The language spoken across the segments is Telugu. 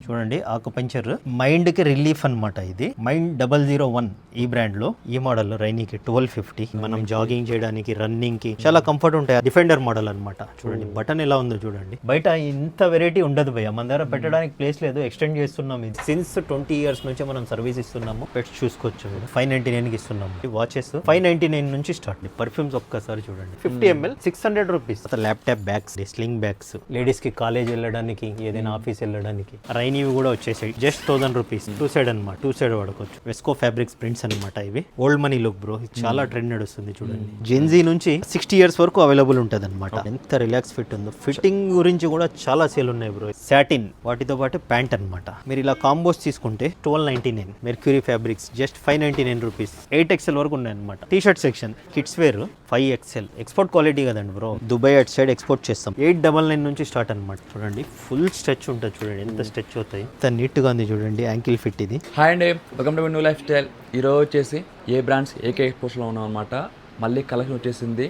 చూడండి ఆకుపంచర్ మైండ్ కి రిలీఫ్ అన్నమాట. ఇది మైండ్ 001 ఈ బ్రాండ్ లో ఈ మోడల్ రైనీకి 1250. మనం జాగింగ్ చేయడానికి రన్నింగ్ కి చాలా కంఫర్ట్ ఉంటాయి. డిఫెండర్ మోడల్ అన్నమాట. చూడండి బటన్ ఎలా ఉందో చూడండి. బయట ఇంత వెరైటీ ఉండదు భయ్య, మన దగ్గర పెట్టడానికి ప్లేస్ లేదు, ఎక్స్టెండ్ చేస్తున్నాం. ఇది సిన్స్ 20 years నుంచి మనం సర్వీస్ ఇస్తున్నాము. పెట్స్ చూసుకోవచ్చు. 599 కి ఇస్తున్నాము. వాచెస్ 599 నుంచి స్టార్ట్. పర్ఫ్యూమ్స్ ఒక్కసారి చూడండి 50 ml 600 rupees. Laptop bags, sling bags, ladies కి కాలేజ్ వెళ్ళడానికి, ఏదైనా ఆఫీస్ వెళ్ళడానికి. రైనీవి కూడా వచ్చేసాయి. Just 1000 rupees. 2 సైడ్ అనమాట. 2 సైడ్ వాడుకోవచ్చు. వెస్కో ఫ్యాబ్రిక్స్ ప్రింట్స్ అనమాట. ఇవి ఓల్డ్ మనీ లుక్ బ్రో. ఇది చాలా ట్రెండ్ నడుస్తుంది చూడండి. జెన్జీ నుంచి 60 years వరకు అవైలబుల్ ఉంటుంది అనమాట. ఎంత రిలాక్స్ ఫిట్ ఉందో. ఫిట్టింగ్ గురించి కూడా చాలా సేల్ ఉన్నాయి బ్రో. సాటిన్ వాటితో పాటు ప్యాంట్ అనమాట. మీరు ఇలా కాంబోస్ తీసుకుంటే 1299. Mercury fabrics just 599 rupees. 8XL వరకు ఉన్నాయి అనమాట. T shirt section kids wear 5XL. Export quality కదండి bro. Dubai at side export చేస్తాం. 899 నుంచి స్టార్ట్ అనమాట. చూడండి ఫుల్ స్ట్రెచ్ ఉంటుంది చూడండి. ఎంత స్ట్రెచ్ అవుతాయి. ఎంత నీట్ గా ఉంది చూడండి. యాంకిల్ ఫిట్ ఇది. హాయ్ అండి, welcome to new life style. ఈరోజు వచ్చేసి ఏ బ్రాండ్స్ ఏకే ఎక్స్పోర్ట్స్లో ఉన్నాం అనమాట. మళ్ళీ కలెక్షన్ వచ్చేసింది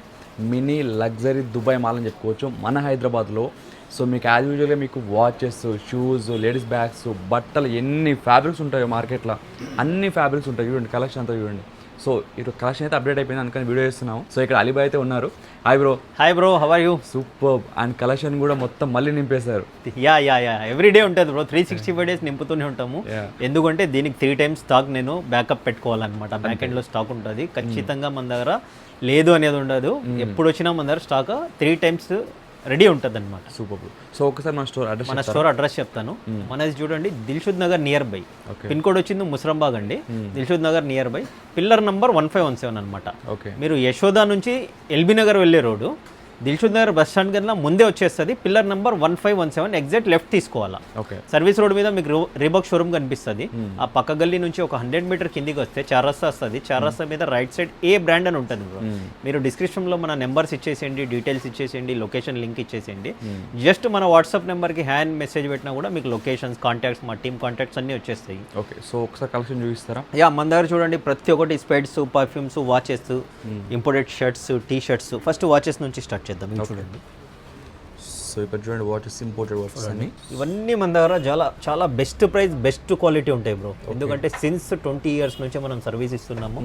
మినీ లగ్జరీ దుబాయ్ మాల్ అని చెప్పుకోవచ్చు మన హైదరాబాద్లో. సో మీకు యాజ్ యూజువల్గా మీకు వాచెస్, షూస్, లేడీస్ బ్యాగ్స్, బట్టలు, ఎన్ని ఫ్యాబ్రిక్స్ ఉంటాయో మార్కెట్లో అన్ని ఫ్యాబ్రిక్స్ ఉంటాయి. చూడండి కలెక్షన్ అంతా చూడండి. సో ఇప్పుడు కలెక్షన్ అయితే అప్డేట్ అయిపోయింది, అందుకని వీడియో చేస్తున్నాం. సో ఇక్కడ అలీబాయ్ అయితే ఉన్నారు. Hi bro. Hi bro, how are you? Super. And collection కూడా మొత్తం మళ్ళీ నింపేశారు. యా ఎవ్రీ డే ఉంటుంది బ్రో. 365 days నింపుతూనే ఉంటాము. ఎందుకంటే దీనికి 3 times స్టాక్ నేను బ్యాకప్ పెట్టుకోవాలన్నమాట. బ్యాక్ ఎండ్ లో స్టాక్ ఉంటుంది ఖచ్చితంగా. మన దగ్గర లేదు అనేది ఉండదు. ఎప్పుడు వచ్చినా మన దగ్గర స్టాక్ 3 times రెడీ ఉంటుంది అనమాట. సూపర్. సో ఒకసారి మన స్టోర్ అడ్రస్ చెప్తాను. మనది చూడండి Dilsukh Nagar near by. Pin code వచ్చింది ముస్రంబాగ్ అండి. Dilsukh Nagar near by, pillar number 1517 అనమాట. మీరు యశోదా నుంచి ఎల్బీ నగర్ వెళ్ళే రోడ్డు దిల్షుద్ నగర్ బస్ స్టాండ్ కన్నా ముందే వచ్చేస్తుంది. పిల్లర్ నెంబర్ 1517 ఎగ్జాక్ట్ లెఫ్ట్ తీసుకోవాలా. సర్వీస్ రోడ్ మీద మీకు రీబాక్ షోరూమ్ కనిపిస్తుంది. ఆ పక్క గల్లీ నుంచి ఒక 100 మీటర్ కిందికి వస్తే చారస్తా వస్తుంది. చారస్తా మీద రైట్ సైడ్ ఏ బ్రాండ్ అని ఉంటుంది బ్రో. మీరు డిస్క్రిప్షన్ లో మన నెంబర్స్ ఇచ్చేసేయండి, డీటెయిల్స్ ఇచ్చేసేయండి, లొకేషన్ లింక్ ఇచ్చేసేయండి. జస్ట్ మన వాట్సాప్ నెంబర్కి హ్యాండ్ మెసేజ్ పెట్టినా కూడా మీకు లొకేషన్స్, కాంటాక్ట్స్, మా టీమ్ కాంటాక్ట్స్ అన్ని వచ్చేస్తాయి. ఓకే. సో ఒకసారి కలెక్షన్ చూపిస్తారా? యా, మన దగ్గర చూడండి ప్రతి ఒక్కటి specs, perfumes, watches, imported shirts, T shirts. First watches నుంచి స్టార్ట్ చేద్దాం. చూడండి. సో ఇప్పుడు చూడండి వాచెస్, ఇంపోర్టెడ్ వాచెస్ అన్ని. ఇవన్నీ మన దగ్గర చాలా బెస్ట్ ప్రైస్, బెస్ట్ క్వాలిటీ ఉంటాయి బ్రో. ఎందుకంటే సిన్స్ 20 years నుంచి మనం సర్వీస్ ఇస్తున్నాము.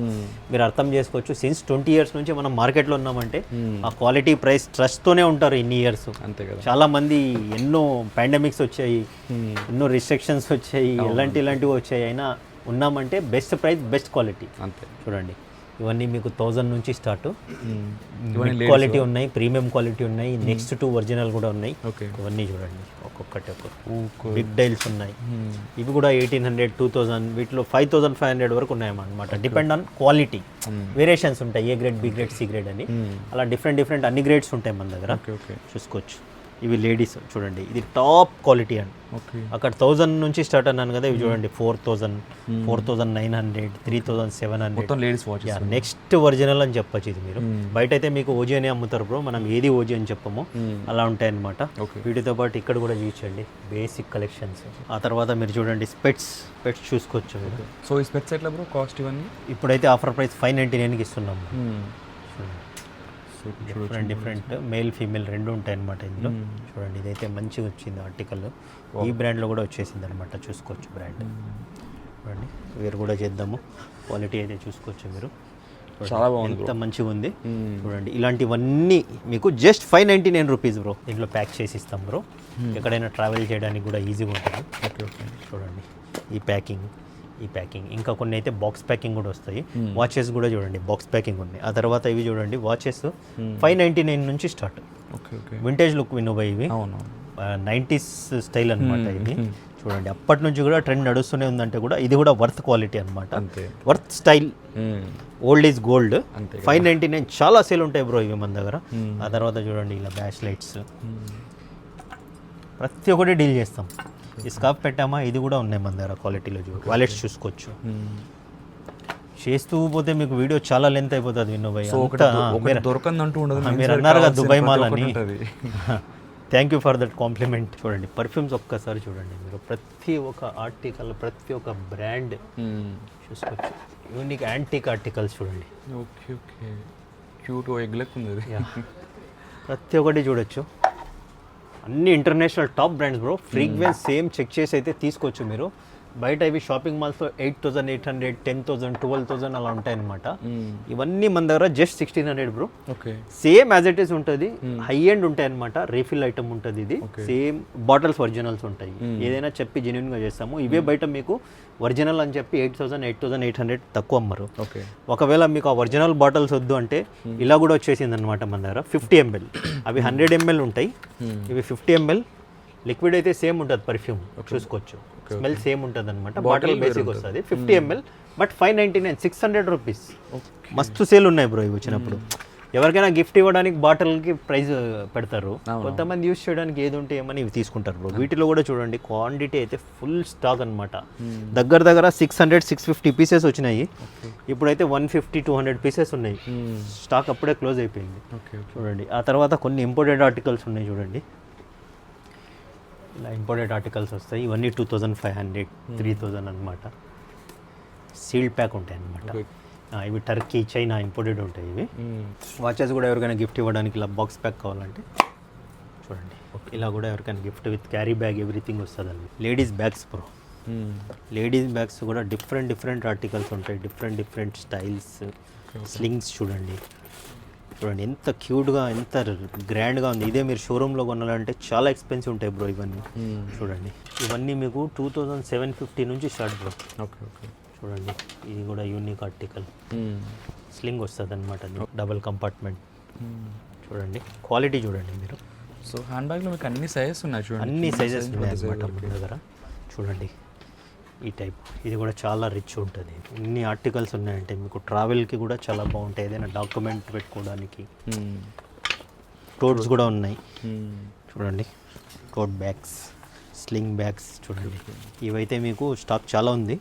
మీరు అర్థం చేసుకోవచ్చు. సిన్స్ 20 years నుంచి మనం మార్కెట్లో ఉన్నామంటే ఆ క్వాలిటీ, ప్రైస్, ట్రస్ట్ తోనే ఉంటారు ఇన్ని ఇయర్స్. అంతే కదా. చాలా మంది ఎన్నో పాండమిక్స్ వచ్చాయి, ఎన్నో రిస్ట్రిక్షన్స్ వచ్చాయి, ఇలాంటివి వచ్చాయి. అయినా ఉన్నామంటే బెస్ట్ ప్రైస్, బెస్ట్ క్వాలిటీ. అంతే. చూడండి ఇవన్నీ మీకు 1000 నుంచి స్టార్ట్. క్వాలిటీ ఉన్నాయి, ప్రీమియం క్వాలిటీ ఉన్నాయి, నెక్స్ట్ 2 ఒరిజినల్ కూడా ఉన్నాయి. ఇవన్నీ చూడండి ఒక్కొక్కటి బిగ్ డైల్స్ ఉన్నాయి. ఇవి కూడా 1800, 2000, వీటిలో 5500 వరకు ఉన్నాయి అన్నమాట. Depend on quality. వేరియేషన్స్ ఉంటాయి. A grade, B grade, C grade అని అలా డిఫరెంట్ అన్ని గ్రేడ్స్ ఉంటాయి మన దగ్గర. చూసుకోవచ్చు. ఇవి లేడీస్ చూడండి. ఇది టాప్ క్వాలిటీ అండి. అక్కడ 1000 నుంచి స్టార్ట్ అన్నాను కదా. ఇవి చూడండి 4000, 4900, 3700 లేడీస్ వాచెస్. నెక్స్ట్ ఒరిజినల్ అని చెప్పచ్చు. ఇది మీరు బయట అయితే మీకు ఓజీ అని అమ్ముతారు బ్రో. మనం ఏది ఓజీ అని చెప్పము. అలా ఉంటాయి అనమాట. వీటితో పాటు ఇక్కడ కూడా చూపించండి బేసిక్ కలెక్షన్స్. ఆ తర్వాత మీరు చూడండి స్పెట్స్ చూసుకోవచ్చు మీరు. సో ఈ స్పెట్స్ ఎట్లా బ్రో కాస్ట్ ఇవన్నీ? ఇప్పుడైతే ఆఫర్ ప్రైస్ 599కి ఇస్తున్నాము. డిఫరెంట్ మేల్, ఫీమేల్ రెండు ఉంటాయి అనమాట ఇందులో. చూడండి ఇదైతే మంచిగా వచ్చింది ఆర్టికల్. ఈ బ్రాండ్లో కూడా వచ్చేసింది అనమాట. చూసుకోవచ్చు బ్రాండ్. చూడండి వేరు కూడా చేద్దాము. క్వాలిటీ అయితే చూసుకోవచ్చు మీరు. చాలా బాగుంది, ఎంత మంచిగా ఉంది చూడండి. ఇలాంటివన్నీ మీకు జస్ట్ 599 రూపీస్ బ్రో. దీంట్లో ప్యాక్ చేసి ఇస్తాం బ్రో. ఎక్కడైనా ట్రావెల్ చేయడానికి కూడా ఈజీగా ఉంటుంది. చూడండి ఈ ప్యాకింగ్. ఇంకా కొన్ని అయితే బాక్స్ ప్యాకింగ్ కూడా వస్తాయి. వాచెస్ కూడా చూడండి బాక్స్ ప్యాకింగ్ ఉన్నాయి. ఆ తర్వాత ఇవి చూడండి వాచెస్ 599 నుంచి స్టార్ట్. Vintage look Vinoba. ఇవి 90s స్టైల్ అనమాట. ఇది చూడండి అప్పటి నుంచి కూడా ట్రెండ్ నడుస్తూనే ఉందంటే కూడా ఇది కూడా వర్త్ క్వాలిటీ అనమాట. Worth style. Old is gold. 599 చాలా సేల్ ఉంటాయి బ్రో ఇవి మన దగ్గర. ఆ తర్వాత చూడండి ఇలా బ్యాష్ లైట్స్ ప్రతి ఒక్కటి డీల్ చేస్తాం. ఈ స్కార్ఫ్ పెట్టామా, ఇది కూడా ఉన్నాయి మన దగ్గర క్వాలిటీలో. వాలెట్స్ చూసుకోవచ్చు. చేస్తూ పోతే మీకు వీడియో చాలా లెంత్ అయిపోతుంది విన్నోభయ్. మీరు అన్నారు కదా దుబాయ్ మాల్ అని. Thank you for that complement. చూడండి పర్ఫ్యూమ్స్ ఒక్కసారి చూడండి మీరు. ప్రతి ఒక్క ఆర్టికల్, ప్రతి ఒక్క బ్రాండ్ చూసుకోవచ్చు. యూనిక్ యాంటిక్ ఆర్టికల్స్ చూడండి. క్యూట్ ఎగ్ లెక్క ఉంది. ప్రతి ఒక్కటి చూడొచ్చు. అన్ని international top brands bro. Frequence same check చేసి అయితే తీసుకోవచ్చు మీరు. బయట ఇవి షాపింగ్ మాల్స్లో 8,800, 10,000, 12,000 అలా ఉంటాయి అనమాట. ఇవన్నీ మన దగ్గర just 1,600 bro. Okay, same as it is ఉంటుంది. హై ఎండ్ ఉంటాయి అనమాట. రీఫిల్ ఐటమ్ ఉంటుంది. ఇది సేమ్ బాటిల్స్ ఒరిజినల్స్ ఉంటాయి. ఏదైనా చెప్పి జెన్యున్గా చేస్తాము. ఇవే బయట మీకు ఒరిజినల్ అని చెప్పి 8,000, 8,800 తక్కువ అమ్మరు. ఓకే, ఒకవేళ మీకు ఆ ఒరిజినల్ బాటిల్స్ వద్దు అంటే ఇలా కూడా వచ్చేసింది అనమాట మన దగ్గర. 50 ml, అవి 100 ml ఉంటాయి. ఇవి 50 ml. లిక్విడ్ అయితే సేమ్ ఉంటుంది. పర్ఫ్యూమ్ చూసుకోవచ్చు, స్మెల్ సేమ్ ఉంటుంది అనమాట. బాటిల్ బేసిక్ వస్తుంది 50 ml, బట్ 599, 600 రూపీస్. మస్తు సేల్ ఉన్నాయి బ్రో ఇవి వచ్చినప్పుడు. ఎవరికైనా గిఫ్ట్ ఇవ్వడానికి బాటిల్కి ప్రైస్ పెడతారు. కొంతమంది యూస్ చేయడానికి ఏది ఉంటే ఏమని ఇవి తీసుకుంటారు బ్రో. వీటిలో కూడా చూడండి క్వాంటిటీ అయితే ఫుల్ స్టాక్ అనమాట. దగ్గర దగ్గర 600, 650 పీసెస్ వచ్చినాయి. ఇప్పుడైతే 150, 200 పీసెస్ ఉన్నాయి. స్టాక్ అప్పుడే క్లోజ్ అయిపోయింది. చూడండి. ఆ తర్వాత కొన్ని ఇంపోర్టెడ్ ఆర్టికల్స్ ఉన్నాయి చూడండి. ఇలా ఇంపోర్టెడ్ ఆర్టికల్స్ వస్తాయి. ఇవన్నీ 2,500, 3,000 అనమాట. సీల్డ్ ప్యాక్ ఉంటాయి అనమాట. ఇవి టర్కీ, చైనా ఇంపోర్టెడ్ ఉంటాయి. ఇవి వాచెస్ కూడా ఎవరికైనా గిఫ్ట్ ఇవ్వడానికి ఇలా బాక్స్ ప్యాక్ కావాలంటే చూడండి. ఇలా కూడా ఎవరికైనా gift with carry bag everything వస్తుందండి. Ladies bags bro. Ladies bags కూడా డిఫరెంట్ ఆర్టికల్స్ ఉంటాయి. Different styles. స్లింగ్స్ చూడండి. చూడండి ఎంత క్యూట్గా, ఎంత గ్రాండ్గా ఉంది. ఇదే మీరు షోరూంలో కొనాలంటే చాలా ఎక్స్పెన్సివ్ ఉంటాయి బ్రో ఇవన్నీ. చూడండి. ఇవన్నీ మీకు 2,750 నుంచి స్టార్ట్ బ్రో. Okay, okay. చూడండి. ఇది కూడా యూనిక్ ఆర్టికల్. స్లింగ్ వస్తుంది అనమాట. Double compartment. చూడండి క్వాలిటీ చూడండి మీరు. సో హ్యాండ్ బ్యాగ్లో మీకు అన్ని సైజెస్ ఉన్నాయి చూడండి. అన్ని సైజెస్ ఉన్నాయి అనమాట మన దగ్గర. చూడండి ఈ టైప్. ఇది కూడా చాలా రిచ్ ఉంటుంది. ఇన్ని ఆర్టికల్స్ ఉన్నాయంటే మీకు ట్రావెల్కి కూడా చాలా బాగుంటాయి. ఏదైనా డాక్యుమెంట్ పెట్టుకోవడానికి. టోట్స్ కూడా ఉన్నాయి చూడండి. టోట్ బ్యాగ్స్, స్లింగ్ బ్యాగ్స్ చూడండి. ఇవైతే మీకు స్టాక్ చాలా ఉంది.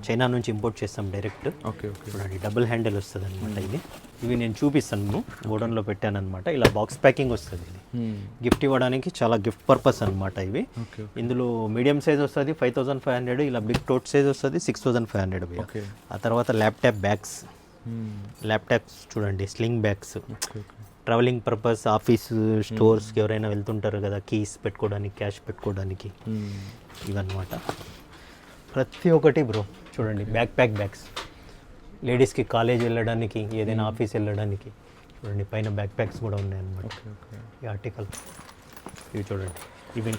చైనా నుంచి ఇంపోర్ట్ చేస్తాం డైరెక్ట్. Okay, okay. చూడండి డబుల్ హ్యాండిల్ వస్తుంది అనమాట. ఇది ఇవి నేను చూపిస్తాను. గోడౌన్లో పెట్టాను అనమాట. ఇలా బాక్స్ ప్యాకింగ్ వస్తుంది. ఇది గిఫ్ట్ ఇవ్వడానికి చాలా గిఫ్ట్ పర్పస్ అనమాట ఇవి. ఇందులో మీడియం సైజ్ వస్తుంది 5,500. ఇలా బిగ్ టోట్ సైజ్ వస్తుంది 6,500. ఆ తర్వాత ల్యాప్టాప్ బ్యాగ్స్. ల్యాప్టాప్స్ చూడండి. Sling bags. Travelling purpose, office, స్టోర్స్కి ఎవరైనా వెళ్తుంటారు కదా, కీస్ పెట్టుకోవడానికి, క్యాష్ పెట్టుకోవడానికి. ఇవన్నమాట ప్రతి ఒక్కటి బ్రో. చూడండి బ్యాక్ ప్యాక్ బ్యాగ్స్. లేడీస్కి కాలేజ్ వెళ్ళడానికి, ఏదైనా ఆఫీస్ వెళ్ళడానికి. చూడండి పైన బ్యాక్ ప్యాక్స్ కూడా ఉన్నాయన్నమాట. ఈ ఆర్టికల్ ఇవి చూడండి. ఇవి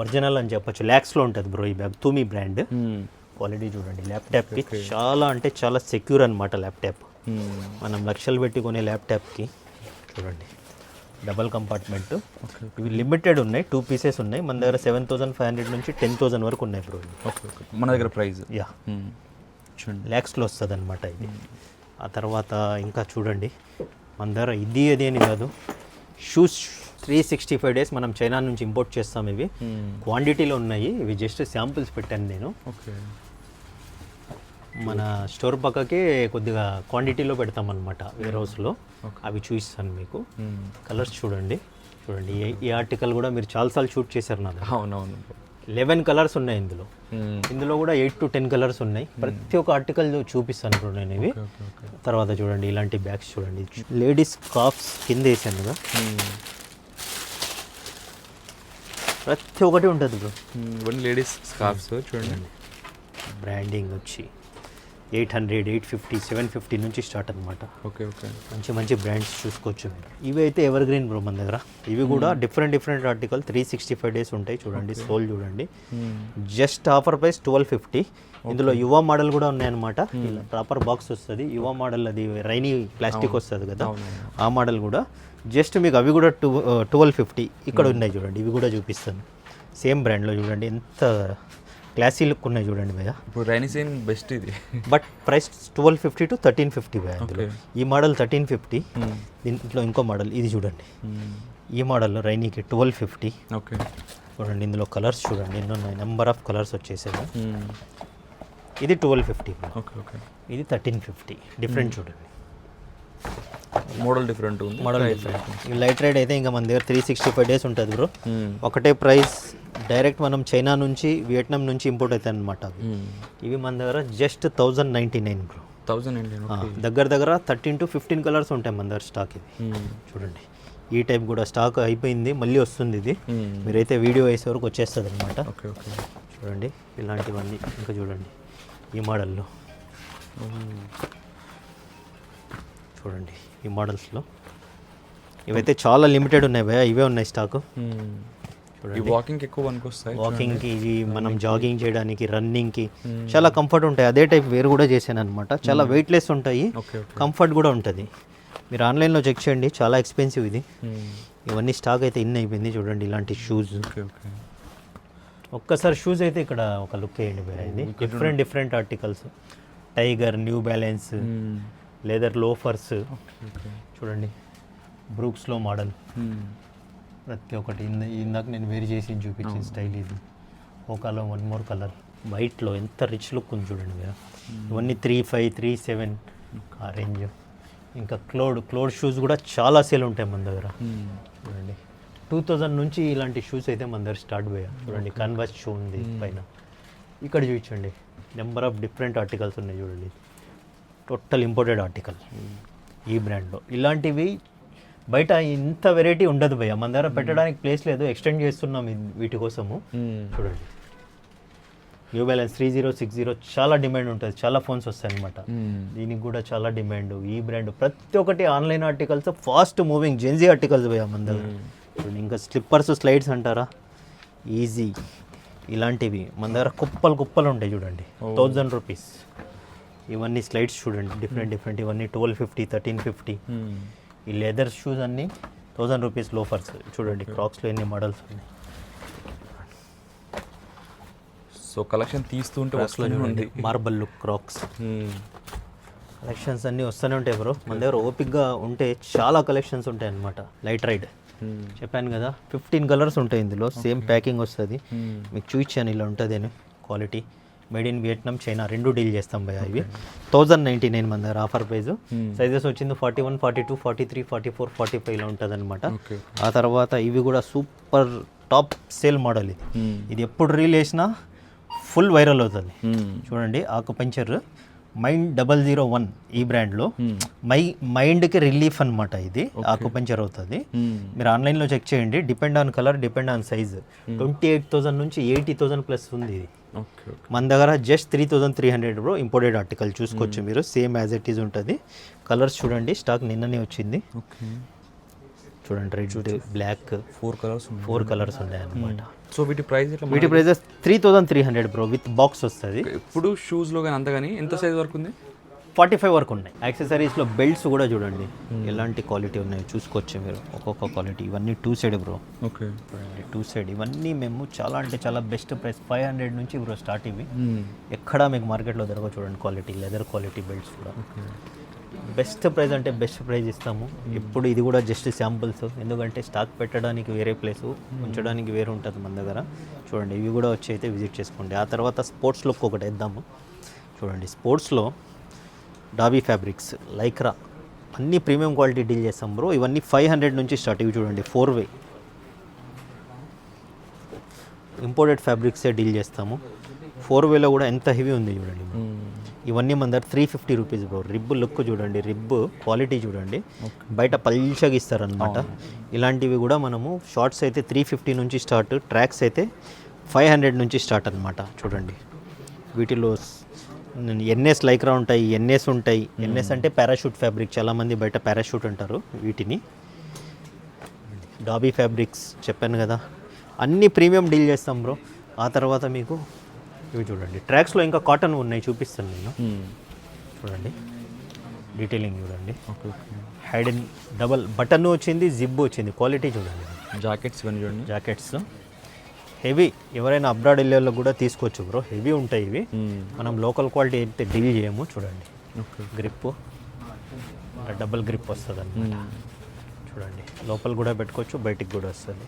ఒరిజినల్ అని చెప్పొచ్చు. ల్యాక్స్లో ఉంటుంది బ్రో ఈ బ్యాగ్. తూమి బ్రాండ్. క్వాలిటీ చూడండి. ల్యాప్టాప్కి చాలా అంటే చాలా సెక్యూర్ అనమాట ల్యాప్టాప్. మనం లక్షలు పెట్టి కొనే ల్యాప్టాప్కి చూడండి డబల్ కంపార్ట్మెంట్. ఇవి లిమిటెడ్ ఉన్నాయి. 2 పీసెస్ ఉన్నాయి మన దగ్గర. 7,500 నుంచి 10,000 వరకు ఉన్నాయి బ్రో. ఓకే, మన దగ్గర ప్రైస్ చూడండి ల్యాక్స్లో వస్తుంది అనమాట ఇది. ఆ తర్వాత ఇంకా చూడండి మన దగ్గర ఇది అది అని కాదు. షూస్ 365 days మనం చైనా నుంచి ఇంపోర్ట్ చేస్తాం. ఇవి క్వాంటిటీలో ఉన్నాయి. ఇవి జస్ట్ శాంపుల్స్ పెట్టాను నేను. ఓకే. మన స్టోర్ పక్కకే కొద్దిగా క్వాంటిటీలో పెడతాం అనమాట వేర్ హౌస్లో. అవి చూపిస్తాను మీకు. కలర్స్ చూడండి. చూడండి ఈ ఆర్టికల్ కూడా మీరు చాలాసార్లు షూట్ చేశారు నాకు. అవునవును. 11 కలర్స్ ఉన్నాయి ఇందులో. ఇందులో కూడా 8 to 10 కలర్స్ ఉన్నాయి. ప్రతి ఒక్క ఆర్టికల్ చూపిస్తాను ఇప్పుడు నేను ఇవి. తర్వాత చూడండి ఇలాంటి బ్యాగ్స్ చూడండి. లేడీస్ స్కార్ఫ్స్ కింద వేసాను కదా. ప్రతి ఒక్కటి ఉంటుంది బ్రో. లేడీస్ స్కార్ఫ్స్ చూడండి. బ్రాండింగ్ వచ్చి 800, 850, 750 నుంచి స్టార్ట్ అనమాట. Okay, okay. మంచి బ్రాండ్స్ చూసుకోవచ్చు మీరు. ఇవి అయితే ఎవర్ గ్రీన్ బ్రో మన దగ్గర. ఇవి కూడా డిఫరెంట్ ఆర్టికల్. 365 days ఉంటాయి. చూడండి సోల్ చూడండి. Just offer price 1250. ఇందులో యువ మోడల్ కూడా ఉన్నాయన్నమాట. ఇలా ప్రాపర్ బాక్స్ వస్తుంది. యువ మోడల్ అది రైనీ ప్లాస్టిక్ వస్తుంది కదా, ఆ మోడల్ కూడా జస్ట్ మీకు అవి కూడా 1250. ఇక్కడ ఉన్నాయి చూడండి. ఇవి కూడా చూపిస్తాను. సేమ్ బ్రాండ్లో చూడండి ఎంత క్లాసీ లుక్ ఉన్నాయి చూడండి భయ్య. ఇప్పుడు రైనీ సీజన్ బెస్ట్ ఇది. బట్ ప్రైస్ 1250 to 1350 భయ్య. అందులో ఈ మోడల్ 1350. దీంట్లో ఇంకో మోడల్ ఇది చూడండి. ఈ మోడల్ రైనీకి 1250. ఓకే. చూడండి ఇందులో కలర్స్ చూడండి ఎన్ని ఉన్నాయి. నెంబర్ ఆఫ్ కలర్స్ వచ్చేసాయి. ఇది 1250. Okay, okay. ఇది 1350. డిఫరెంట్ చూడండి. మోడల్ డిఫరెంట్ ఉంది. Model different. ఈ లైట్ రైడ్ అయితే ఇంకా మన దగ్గర 365 days ఉంటుంది బ్రో. ఒకటే ప్రైస్. డైరెక్ట్ మనం చైనా నుంచి, వియట్నాం నుంచి ఇంపోర్ట్ అవుతాయి అనమాట. ఇవి మన దగ్గర జస్ట్ 1,099 బ్రో. 1,099. దగ్గర 13 to 15 కలర్స్ ఉంటాయి మన దగ్గర స్టాక్. ఇది చూడండి. ఈ టైప్ కూడా స్టాక్ అయిపోయింది, మళ్ళీ వస్తుంది ఇది. మీరైతే వీడియో వేసే వరకు వచ్చేస్తుంది అనమాట. Okay okay. చూడండి ఇలాంటివన్నీ ఇంకా చూడండి ఈ మోడల్లో, చూడండి ఈ మోడల్స్లో ఇవైతే చాలా లిమిటెడ్ ఉన్నాయి భయ్యా, ఇవే ఉన్నాయి స్టాకు. ఈ వాకింగ్ ఎక్కువ పనికొస్తాయి. వాకింగ్కి, ఇవి మనం జాగింగ్ చేయడానికి, రన్నింగ్కి చాలా కంఫర్ట్ ఉంటాయి. అదే టైప్ వేరు కూడా చేశాను అనమాట. చాలా వెయిట్లెస్ ఉంటాయి, కంఫర్ట్ కూడా ఉంటుంది. మీరు ఆన్లైన్లో చెక్ చేయండి, చాలా ఎక్స్పెన్సివ్ ఇది. ఇవన్నీ స్టాక్ అయితే ఇన్ అయిపోయింది. చూడండి ఇలాంటి షూస్. ఒక్కసారి షూస్ అయితే ఇక్కడ ఒక లుక్ వేయండి భయ్యా. ఇది different articles, tiger, new balance, leather loafers. చూడండి బ్రూక్స్లో మోడల్, ప్రతి ఒక్కటి ఇందాక నేను వేరు చేసి చూపించిన స్టైల్ ఇది. ఓకాలో 1 more కలర్, వైట్లో ఎంత రిచ్ లుక్ ఉంది చూడండి మీరు. ఇవన్నీ 3,500, 3,700 ఆ రేంజ్. ఇంకా క్లోడ్ షూస్ కూడా చాలా సేల్ ఉంటాయి మన దగ్గర. చూడండి 2000 నుంచి ఇలాంటి షూస్ అయితే మన దగ్గర స్టార్ట్ అయ్యాయి. చూడండి కన్వర్స్ షూ ఉంది పైన. ఇక్కడ చూపించండి నెంబర్ ఆఫ్ డిఫరెంట్ ఆర్టికల్స్ ఉన్నాయి. చూడండి టోటల్ ఇంపోర్టెడ్ ఆర్టికల్ ఈ బ్రాండ్లో. ఇలాంటివి బయట ఇంత వెరైటీ ఉండదు భయ్య, మన దగ్గర పెట్టడానికి ప్లేస్ లేదు, ఎక్స్టెండ్ చేస్తున్నాం వీటి కోసము. చూడండి న్యూ బ్యాలెన్స్ 3060 చాలా డిమాండ్ ఉంటుంది, చాలా ఫోన్స్ వస్తాయి అనమాట. దీనికి కూడా చాలా డిమాండ్. ఈ బ్రాండ్ ప్రతి ఒక్కటి online articles, fast moving Gen Z articles భయ్య మన దగ్గర. చూడండి ఇంకా స్లిప్పర్స్, స్లైడ్స్ అంటారా, ఈజీ ఇలాంటివి మన దగ్గర కుప్పలు ఉంటాయి. చూడండి 1000 రూపీస్ ఇవన్నీ స్లైడ్స్. చూడండి డిఫరెంట్ ఇవన్నీ 1250, 1350. ఈ లెదర్ షూస్ అన్నీ 1000 రూపీస్. లోఫర్స్ చూడండి, క్రాక్స్లో ఎన్ని మోడల్స్ ఉన్నాయి. సో కలెక్షన్ తీస్తుంటే వస్తుంది. మార్బల్ లుక్ క్రాక్స్ కలెక్షన్స్ అన్నీ వస్తూనే ఉంటాయి బ్రో. మన దగ్గర ఓపిక్గా ఉంటే చాలా కలెక్షన్స్ ఉంటాయి అన్నమాట. లైట్ రైడ్ చెప్పాను కదా, 15 కలర్స్ ఉంటాయి ఇందులో. సేమ్ ప్యాకింగ్ వస్తుంది, మీకు చూపించాను ఇలా ఉంటుంది అని. Quality made in Vietnam, China రెండు డీల్ చేస్తాం భయ్యా. ఇవి 1099 మన దగ్గర ఆఫర్ ప్రైస్. సైజెస్ వచ్చింది 41, 42, 43, 44, 45 ఇలా ఉంటుంది అనమాట. ఆ తర్వాత ఇవి కూడా సూపర్ టాప్ సేల్ మోడల్ ఇది. ఇది ఎప్పుడు రీల్ చేసినా ఫుల్ వైరల్ అవుతుంది. చూడండి ఆకుపంచర్ మైండ్ 001 ఈ బ్రాండ్లో. మైండ్కి రిలీఫ్ అనమాట ఇది. ఆకుపంచర్ అవుతుంది. మీరు ఆన్లైన్లో చెక్ చేయండి. Depend on colour, depend on size. 28,000 నుంచి 80,000 ప్లస్ ఉంది ఇది. మన దగ్గర జస్ట్ 3,300 బ్రో. ఇంపోర్టెడ్ ఆర్టికల్ చూసుకోవచ్చు మీరు, సేమ్ యాజ్ ఇట్ ఈజ్ ఉంటుంది. కలర్స్ చూడండి, స్టాక్ నిన్ననే వచ్చింది. చూడండి రెడ్, బ్లాక్, 4 కలర్స్ ఉన్నాయి అన్నమాట. సో వీటి ప్రైస్ వీటి ప్రైజెస్ 3,300 బ్రో, విత్ బాక్స్ వస్తుంది. ఇప్పుడు షూస్లో కానీ అంత కానీ ఎంత సైజ్ వరకు ఉంది? 45 వరకు ఉన్నాయి. యాక్సెసరీస్లో బెల్ట్స్ కూడా చూడండి ఎలాంటి క్వాలిటీ ఉన్నాయో చూసుకోవచ్చు మీరు. ఒక్కొక్క క్వాలిటీ. ఇవన్నీ 2 సైడ్ బ్రో. ఓకే చూడండి 2 సైడ్. ఇవన్నీ మేము చాలా అంటే చాలా బెస్ట్ ప్రైస్ 500 నుంచి బ్రో స్టార్ట్. ఇవి ఎక్కడా మీకు మార్కెట్లో దొరకవు. చూడండి క్వాలిటీ, లెదర్ క్వాలిటీ బెల్ట్స్ కూడా. బెస్ట్ ప్రైస్ అంటే బెస్ట్ ప్రైస్ ఇస్తాము ఎప్పుడు. ఇది కూడా జస్ట్ శాంపుల్స్, ఎందుకంటే స్టాక్ పెట్టడానికి వేరే ప్లేసు, ఉంచడానికి వేరే ఉంటుంది మన దగ్గర. చూడండి ఇవి కూడా వచ్చి అయితే విజిట్ చేసుకోండి. ఆ తర్వాత స్పోర్ట్స్ లుక్ ఒకటి వేద్దాము. చూడండి స్పోర్ట్స్లో డాబీ ఫ్యాబ్రిక్స్, లైక్రా అన్నీ ప్రీమియం క్వాలిటీ డీల్ చేస్తాం బ్రో. ఇవన్నీ 500 నుంచి స్టార్ట్. ఇవి చూడండి 4-way ఇంపోర్టెడ్ ఫ్యాబ్రిక్సే డీల్ చేస్తాము. 4-wayలో కూడా ఎంత హెవీ ఉంది చూడండి. ఇవన్నీ మన దగ్గర 350 రూపీస్ బ్రో. రిబ్ లుక్ చూడండి, రిబ్ క్వాలిటీ చూడండి, బయట పల్చగా ఇస్తారనమాట. ఇలాంటివి కూడా మనము షార్ట్స్ అయితే 350 నుంచి స్టార్ట్, ట్రాక్స్ అయితే 500 నుంచి స్టార్ట్ అనమాట. చూడండి వీటిలో ఎన్ఎస్ లైక్రా ఉంటాయి, ఎన్ఎస్ ఉంటాయి. ఎన్ఎస్ అంటే పారాషూట్ ఫ్యాబ్రిక్, చాలామంది బయట పారాషూట్ అంటారు వీటిని. డాబీ ఫ్యాబ్రిక్స్ చెప్పాను కదా, అన్ని ప్రీమియం డీల్ చేస్తాం బ్రో. ఆ తర్వాత మీకు ఇవి చూడండి ట్రాక్స్లో ఇంకా కాటన్ ఉన్నాయి, చూపిస్తాను నేను. చూడండి డీటెయిలింగ్ చూడండి. హైడ్ అండ్ డబల్ బటన్ వచ్చింది, జిప్ వచ్చింది. క్వాలిటీ చూడండి. జాకెట్స్ ఇవన్నీ చూడండి. జాకెట్స్ హెవీ, ఎవరైనా అబ్రాడ్ వెళ్ళేలో కూడా తీసుకోవచ్చు బ్రో. హెవీ ఉంటాయి ఇవి. మనం లోకల్ క్వాలిటీ అయితే డీల్ చేయము. చూడండి గ్రిప్, డబుల్ గ్రిప్ వస్తుంది అన్నమాట. చూడండి లోపల కూడా పెట్టుకోవచ్చు, బయటికి కూడా వస్తుంది.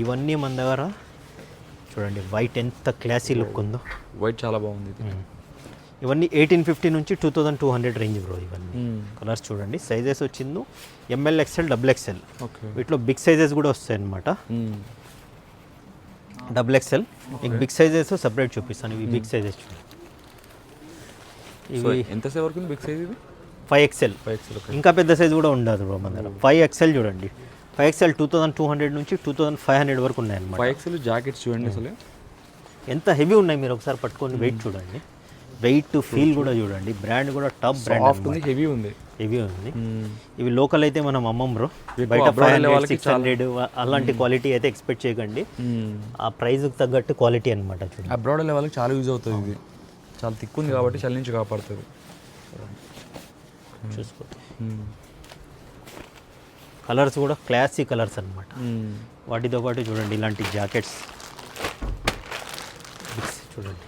ఇవన్నీ మన దగ్గర చూడండి. వైట్ ఎంత క్లాసీ లుక్ ఉందో. వైట్ చాలా బాగుంది. ఇవన్నీ 1850 నుంచి 2200 రేంజ్ బ్రో. ఇవన్నీ కలర్స్ చూడండి. సైజెస్ వచ్చింది ML, XL, XXL. వీటిలో బిగ్ సైజెస్ కూడా వస్తాయి అన్నమాట. XXL మీకు బిగ్ సైజెస్ సపరేట్ చూపిస్తాను. ఇవి బిగ్ సైజెస్ చూడండి. ఇవి ఎంత సైజ్ వరకు బిగ్ సైజ్? ఇది 5XL. ఇంకా పెద్ద సైజ్ కూడా ఉండదు బ్రో మన దగ్గర. 5XL చూడండి, 5XL 2200 నుంచి 2500 వరకు ఉన్నాయన్నమాట. 5XL జాకెట్స్ చూడండి అసలు ఎంత హెవీ ఉన్నాయి, మీరు ఒకసారి పట్టుకొని వెయిట్ చూడండి, వెయిట్ ఫీల్ కూడా చూడండి, బ్రాండ్ కూడా టాప్ బ్రాండ్ సాఫ్ట్ ఉంది, హెవీ ఉంది. ఇవి లోకల్ అయితే మనం అమ్మం బ్రో, బయట 500 600 అలాంటి క్వాలిటీ అయితే ఎక్స్పెక్ట్ చేయకండి. ఆ ప్రైస్కి తగ్గట్టు క్వాలిటీ అనమాట. చూడండి అబ్రాడ్ లెవెల్కి చాలా యూజ్ అవుతుంది. ఇది చాలా థిక్ ఉంది కాబట్టి చలి నుంచి కాపాడుతుంది. చూసుకోండి కలర్స్ కూడా క్లాసీ కలర్స్ అనమాట. వాటితో పాటు చూడండి ఇలాంటి జాకెట్స్ చూడండి,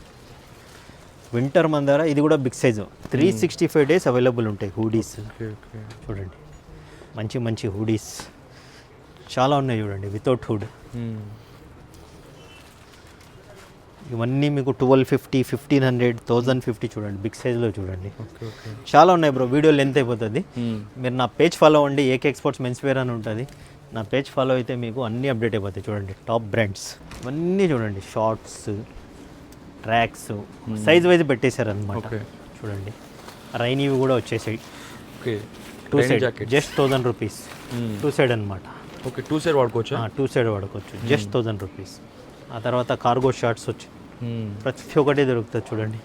వింటర్ మందార, ఇది కూడా బిగ్ సైజు, 365 days అవైలబుల్ ఉంటాయి. హూడీస్ చూడండి, మంచి మంచి హూడీస్ చాలా ఉన్నాయి చూడండి, వితౌట్ హుడ్. ఇవన్నీ మీకు 1250, 1500, 1050 చూడండి, బిగ్ సైజ్లో చూడండి. చాలా ఉన్నాయి బ్రో, వీడియో లెంత్ అయిపోతుంది. మీరు నా పేజ్ ఫాలో అవ్వండి, ఏకే ఎక్స్పోర్ట్స్ మెన్స్ వేర్ అని ఉంటుంది. నా పేజ్ ఫాలో అయితే మీకు అన్నీ అప్డేట్ అయిపోతాయి. చూడండి టాప్ బ్రాండ్స్ ఇవన్నీ చూడండి, షార్ట్స్, ట్రాక్స్ సైజ్ వైజ్ పెట్టేశారు అనమాట. చూడండి రైనీవి కూడా వచ్చేసాయి. Two side just 1000 rupees, two side అనమాట. ఓకే, టూ సైడ్ వాడుకోవచ్చు. టూ సైడ్ వాడుకోవచ్చు, జస్ట్ 1000 రూపీస్. ఆ తర్వాత కార్గో షార్ట్స్ వచ్చి ప్రతి ఒక్కటి దొరుకుతుంది చూడండి.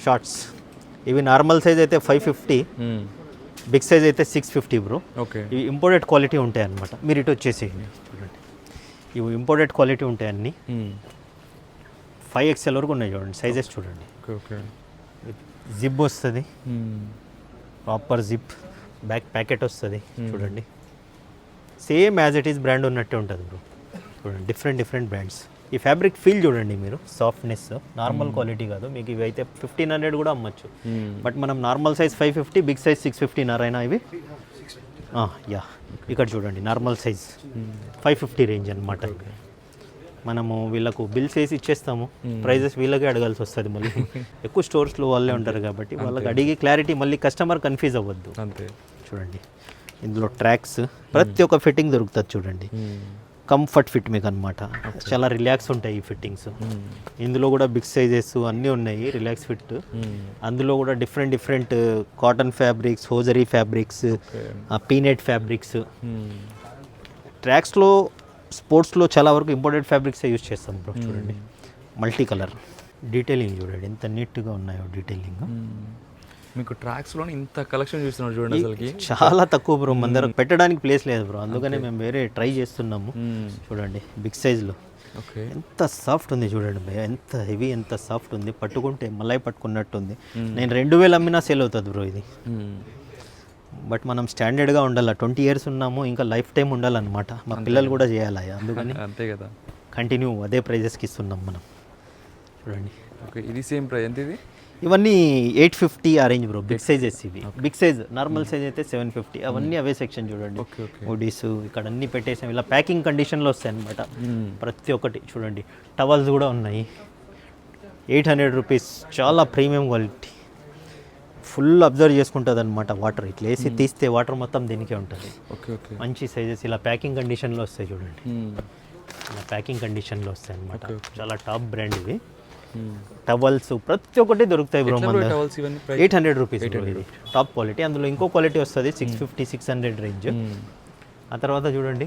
షార్ట్స్ ఇవి నార్మల్ సైజ్ అయితే 550, బిగ్ సైజ్ అయితే 650 బ్రో. ఓకే, ఇవి ఇంపోర్టెడ్ క్వాలిటీ ఉంటాయి అన్నమాట. మీరు ఇటు వచ్చేసేయండి చూడండి, ఇవి ఇంపోర్టెడ్ క్వాలిటీ ఉంటాయి అన్నీ. 5XL వరకు ఉన్నాయి చూడండి, సైజెస్ చూడండి. ఓకే, జిప్ వస్తుంది, ప్రాపర్ జిప్, బ్యాక్ ప్యాకెట్ వస్తుంది చూడండి. Same as it is brand ఉన్నట్టే ఉంటుంది బ్రో. చూడండి డిఫరెంట్ బ్రాండ్స్. ఈ ఫ్యాబ్రిక్ ఫీల్ చూడండి మీరు, సాఫ్ట్నెస్, నార్మల్ క్వాలిటీ కాదు. మీకు ఇవి అయితే 1500 కూడా అమ్మచ్చు. బట్ మనం నార్మల్ సైజ్ 550, బిగ్ సైజ్ 650 నారైనా ఇవి. యా ఇక్కడ చూడండి నార్మల్ సైజ్ 550 రేంజ్ అనమాట. మనము వీళ్ళకు బిల్స్ వేసి ఇచ్చేస్తాము, ప్రైజెస్ వీళ్ళకే అడగాల్సి వస్తుంది. మళ్ళీ ఎక్కువ స్టోర్స్లో వాళ్ళే ఉంటారు కాబట్టి వాళ్ళకి అడిగి క్లారిటీ, మళ్ళీ కస్టమర్ కన్ఫ్యూజ్ అవ్వద్దు. అంతే. చూడండి ఇందులో ట్రాక్స్ ప్రతి ఒక్క ఫిట్టింగ్ దొరుకుతుంది చూడండి. కంఫర్ట్ ఫిట్ మీకు అనమాట, చాలా రిలాక్స్ ఉంటాయి ఈ ఫిట్టింగ్స్. ఇందులో కూడా బిగ్ సైజెస్ అన్నీ ఉన్నాయి, రిలాక్స్ ఫిట్. అందులో కూడా different cotton fabrics, hosiery fabrics, peanut fabrics. ట్రాక్స్లో, స్పోర్ట్స్లో చాలా వరకు ఇంపోర్టెడ్ ఫ్యాబ్రిక్స్ యూజ్ చేస్తాం బ్రో. చూడండి మల్టీ కలర్ డీటెయిలింగ్ చూడండి ఎంత నీట్గా ఉన్నాయో డీటెయిలింగ్. మీకు ట్రాక్స్లో ఇంత కలెక్షన్ చూస్తున్నారు చూడండి, అసలుకి చాలా తక్కువ బ్రో. మన దగ్గర పెట్టడానికి ప్లేస్ లేదు బ్రో, అందుకనే మేము వేరే ట్రై చేస్తున్నాము. చూడండి బిగ్ సైజ్లో ఎంత సాఫ్ట్ ఉంది చూడండి భయ్య, ఎంత హెవీ, ఎంత సాఫ్ట్ ఉంది. పట్టుకుంటే మళ్ళీ పట్టుకున్నట్టు ఉంది. నేను 2000 అమ్మినా సేల్ అవుతుంది బ్రో ఇది. బట్ మనం స్టాండర్డ్గా ఉండాలి, 20 years ఉన్నాము, ఇంకా లైఫ్ టైం ఉండాలన్నమాట. మా పిల్లలు కూడా చేయాలి, అందుకని అంతే కదా, కంటిన్యూ అదే ప్రైజెస్కి ఇస్తున్నాం మనం. చూడండి ఓకే, ఇది సేమ్ ప్రైస్ ఎంత? ఇది ఇవన్నీ 850 ఆ రేంజ్ బ్రో, బిగ్ సైజెస్ ఇవి. బిగ్ సైజ్, నార్మల్ సైజ్ అయితే 750. అవన్నీ అవే సెక్షన్ చూడండి, హుడీస్ ఇక్కడ అన్నీ పెట్టేసాం. ఇలా ప్యాకింగ్ కండిషన్లో వస్తాయి అనమాట ప్రతి ఒక్కటి. చూడండి టవల్స్ కూడా ఉన్నాయి, 800 రూపీస్, చాలా ప్రీమియం క్వాలిటీ. ఫుల్ అబ్జర్వ్ చేసుకుంటుంది అనమాట వాటర్. ఇట్లా వేసి తీస్తే వాటర్ మొత్తం దీనికే ఉంటుంది. మంచి సైజెస్ ఇలా ప్యాకింగ్ కండిషన్లో వస్తాయి చూడండి, ఇలా ప్యాకింగ్ కండిషన్లో వస్తాయి అనమాట. చాలా టాప్ బ్రాండ్ ఇవి. టవల్స్ ప్రతి ఒక్కటి దొరుకుతాయి బ్రో మన దగ్గర. 800 రూపీస్ ఇది టాప్ క్వాలిటీ. అందులో ఇంకో క్వాలిటీ వస్తుంది 650, 600 రేంజ్. ఆ తర్వాత చూడండి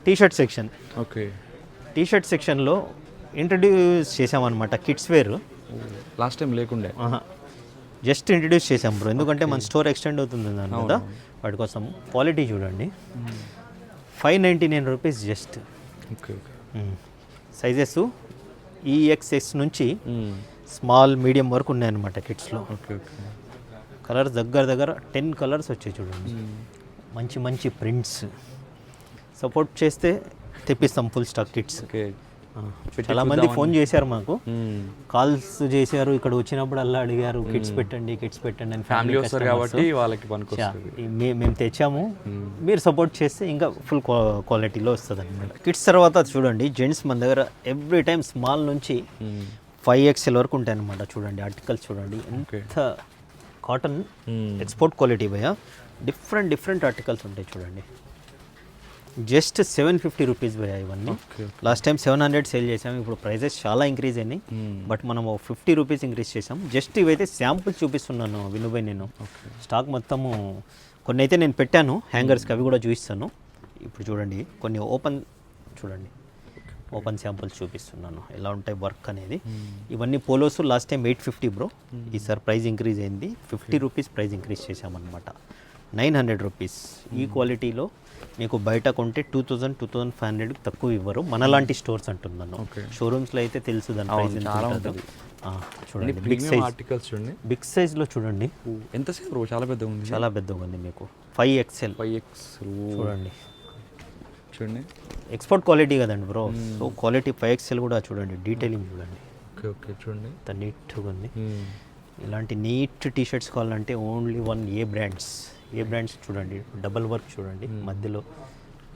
టీషర్ట్ సెక్షన్. ఓకే, టీషర్ట్ సెక్షన్లో ఇంట్రడ్యూస్ చేసామన్నమాట కిడ్స్ వేర్. లాస్ట్ టైం లేకుండే, జస్ట్ ఇంట్రడ్యూస్ చేసాం బ్రో, ఎందుకంటే మన స్టోర్ ఎక్స్టెండ్ అవుతుంది దాని మీద. వాటి కోసం క్వాలిటీ చూడండి, 599 rupees just. Okay, sizes EXS నుంచి స్మాల్, మీడియం వరకు ఉన్నాయన్నమాట కిడ్స్లో. ఓకే, కలర్స్ దగ్గర 10 కలర్స్ వచ్చాయి చూడండి. మంచి మంచి ప్రింట్స్. సపోర్ట్ చేస్తే తెప్పిస్తాం ఫుల్ స్టాక్ కిడ్స్. చాలా మంది ఫోన్ చేశారు మాకు, కాల్స్ చేశారు, ఇక్కడ వచ్చినప్పుడు అలా అడిగారు కిడ్స్ పెట్టండి అని. ఫ్యామిలీ వస్తారు కాబట్టి వాళ్ళకి పనికొస్తుంది. మేము తెచ్చాము, మీరు సపోర్ట్ చేస్తే ఇంకా ఫుల్ క్వాలిటీలో వస్తుంది అనమాట. కిడ్స్ తర్వాత చూడండి జెంట్స్ మన దగ్గర ఎవ్రీ టైం స్మాల్ నుంచి 5XL వరకు ఉంటాయి అనమాట. చూడండి ఆర్టికల్స్ చూడండి ఎంత కాటన్ ఎక్స్పోర్ట్ క్వాలిటీ భయ్యా. డిఫరెంట్ ఆర్టికల్స్ ఉంటాయి చూడండి. జస్ట్ 750 రూపీస్ భయ్యా ఇవన్నీ. లాస్ట్ టైం 700 సేల్ చేసాము, ఇప్పుడు ప్రైజెస్ చాలా ఇంక్రీజ్ అయినాయి. బట్ మనం 50 రూపీస్ ఇంక్రీజ్ చేసాం. జస్ట్ ఇవైతే శాంపుల్స్ చూపిస్తున్నాను వినుభయ్. నేను స్టాక్ మొత్తము కొన్ని అయితే నేను పెట్టాను హ్యాంగర్స్కి, అవి కూడా చూపిస్తాను. ఇప్పుడు చూడండి కొన్ని చూడండి ఓపెన్ శాంపుల్స్ చూపిస్తున్నాను ఎలా ఉంటాయి వర్క్ అనేది. ఇవన్నీ పోలోస్ లాస్ట్ టైం 850 బ్రో, ఈసారి ప్రైస్ ఇంక్రీజ్ అయింది 50 రూపీస్ ప్రైస్ ఇంక్రీజ్ చేసామన్నమాట. 900 రూపీస్. ఈ క్వాలిటీలో మీకు బయట కొంటే 2000-2500 తక్కువ ఇవ్వరు, మనలాంటి స్టోర్స్ అంటున్నాను. షోరూమ్స్లో అయితే తెలుసు దాని ప్రైస్ చాలా ఉంటుంది. చూడండి బిగ్ సైజ్ ఆర్టికల్స్ చూడండి, బిగ్ సైజ్లో చూడండి ఎంత సేపు బ్రో, చాలా పెద్దగా ఉంది. చాలా పెద్దగా ఉంది మీకు 5XL 5X చూడండి. చూడండి ఎక్స్పోర్ట్ క్వాలిటీ కదండి బ్రో, సో క్వాలిటీ 5XL కూడా చూడండి, డీటెయిలింగ్ చూడండి ఓకే ఓకే చూడండి ఎంత నీట్గా ఉంది. ఇలాంటి నీట్ టీ షర్ట్స్ కావాలంటే ఓన్లీ వన్ ఏ బ్రాండ్స్ చూడండి, డబల్ వర్క్ చూడండి మధ్యలో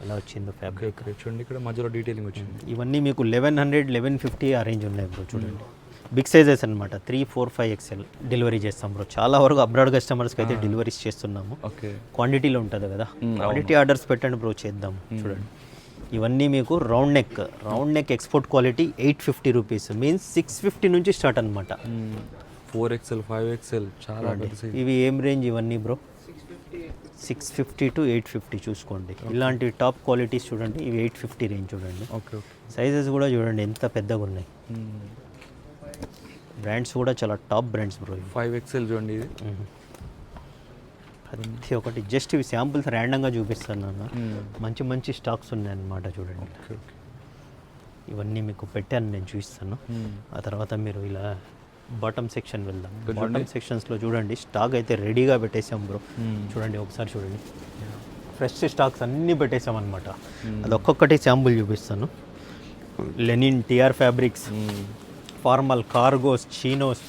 ఎలా వచ్చిందో ఫ్యాబ్రిక్. చూడండి ఇక్కడ మధ్యలో డీటెయిలింగ్ వచ్చింది. ఇవన్నీ మీకు 1100-1150 ఆ రేంజ్ ఉన్నాయి బ్రో. చూడండి బిగ్ సైజెస్ అనమాట, 3, 4, 5XL డెలివరీ చేస్తాం బ్రో. చాలా వరకు అబ్రాడ్ కస్టమర్స్కి అయితే డెలివరీస్ చేస్తున్నాము. ఓకే క్వాంటిటీలో ఉంటుంది కదా, క్వాంటిటీ ఆర్డర్స్ పెట్టండి బ్రో, చేద్దాం. చూడండి ఇవన్నీ మీకు round neck export quality 850 rupees, means 650 నుంచి స్టార్ట్ అనమాట. 4XL 5XL చాలా పెద్ద size. ఇవి ఏం రేంజ్ ఇవన్నీ బ్రో? 650 to 850 చూసుకోండి. ఇలాంటి టాప్ క్వాలిటీస్ చూడండి, ఇవి 850 రేంజ్ చూడండి. ఓకే ఓకే సైజెస్ కూడా చూడండి ఎంత పెద్దగా ఉన్నాయి. బ్రాండ్స్ కూడా చాలా టాప్ బ్రాండ్స్ బ్రో. 5XL చూడండి ఇది. ప్రతి ఒక్కటి జస్ట్ ఇవి శాంపుల్స్ ర్యాండమ్గా చూపిస్తాను అన్న, మంచి మంచి స్టాక్స్ ఉన్నాయన్నమాట. చూడండి ఓకే ఓకే ఇవన్నీ మీకు పెట్టాను, నేను చూపిస్తాను. ఆ తర్వాత మీరు ఇలా బాటమ్ సెక్షన్ వెళ్దాం. బాటమ్ సెక్షన్స్లో చూడండి స్టాక్ అయితే రెడీగా పెట్టేసాం బ్రో. చూడండి ఒకసారి చూడండి, ఫ్రెష్ స్టాక్స్ అన్నీ పెట్టేసాం అనమాట. అది ఒక్కొక్కటి శాంపుల్ చూపిస్తాను. Linen, TR fabrics, formal, cargos, chinos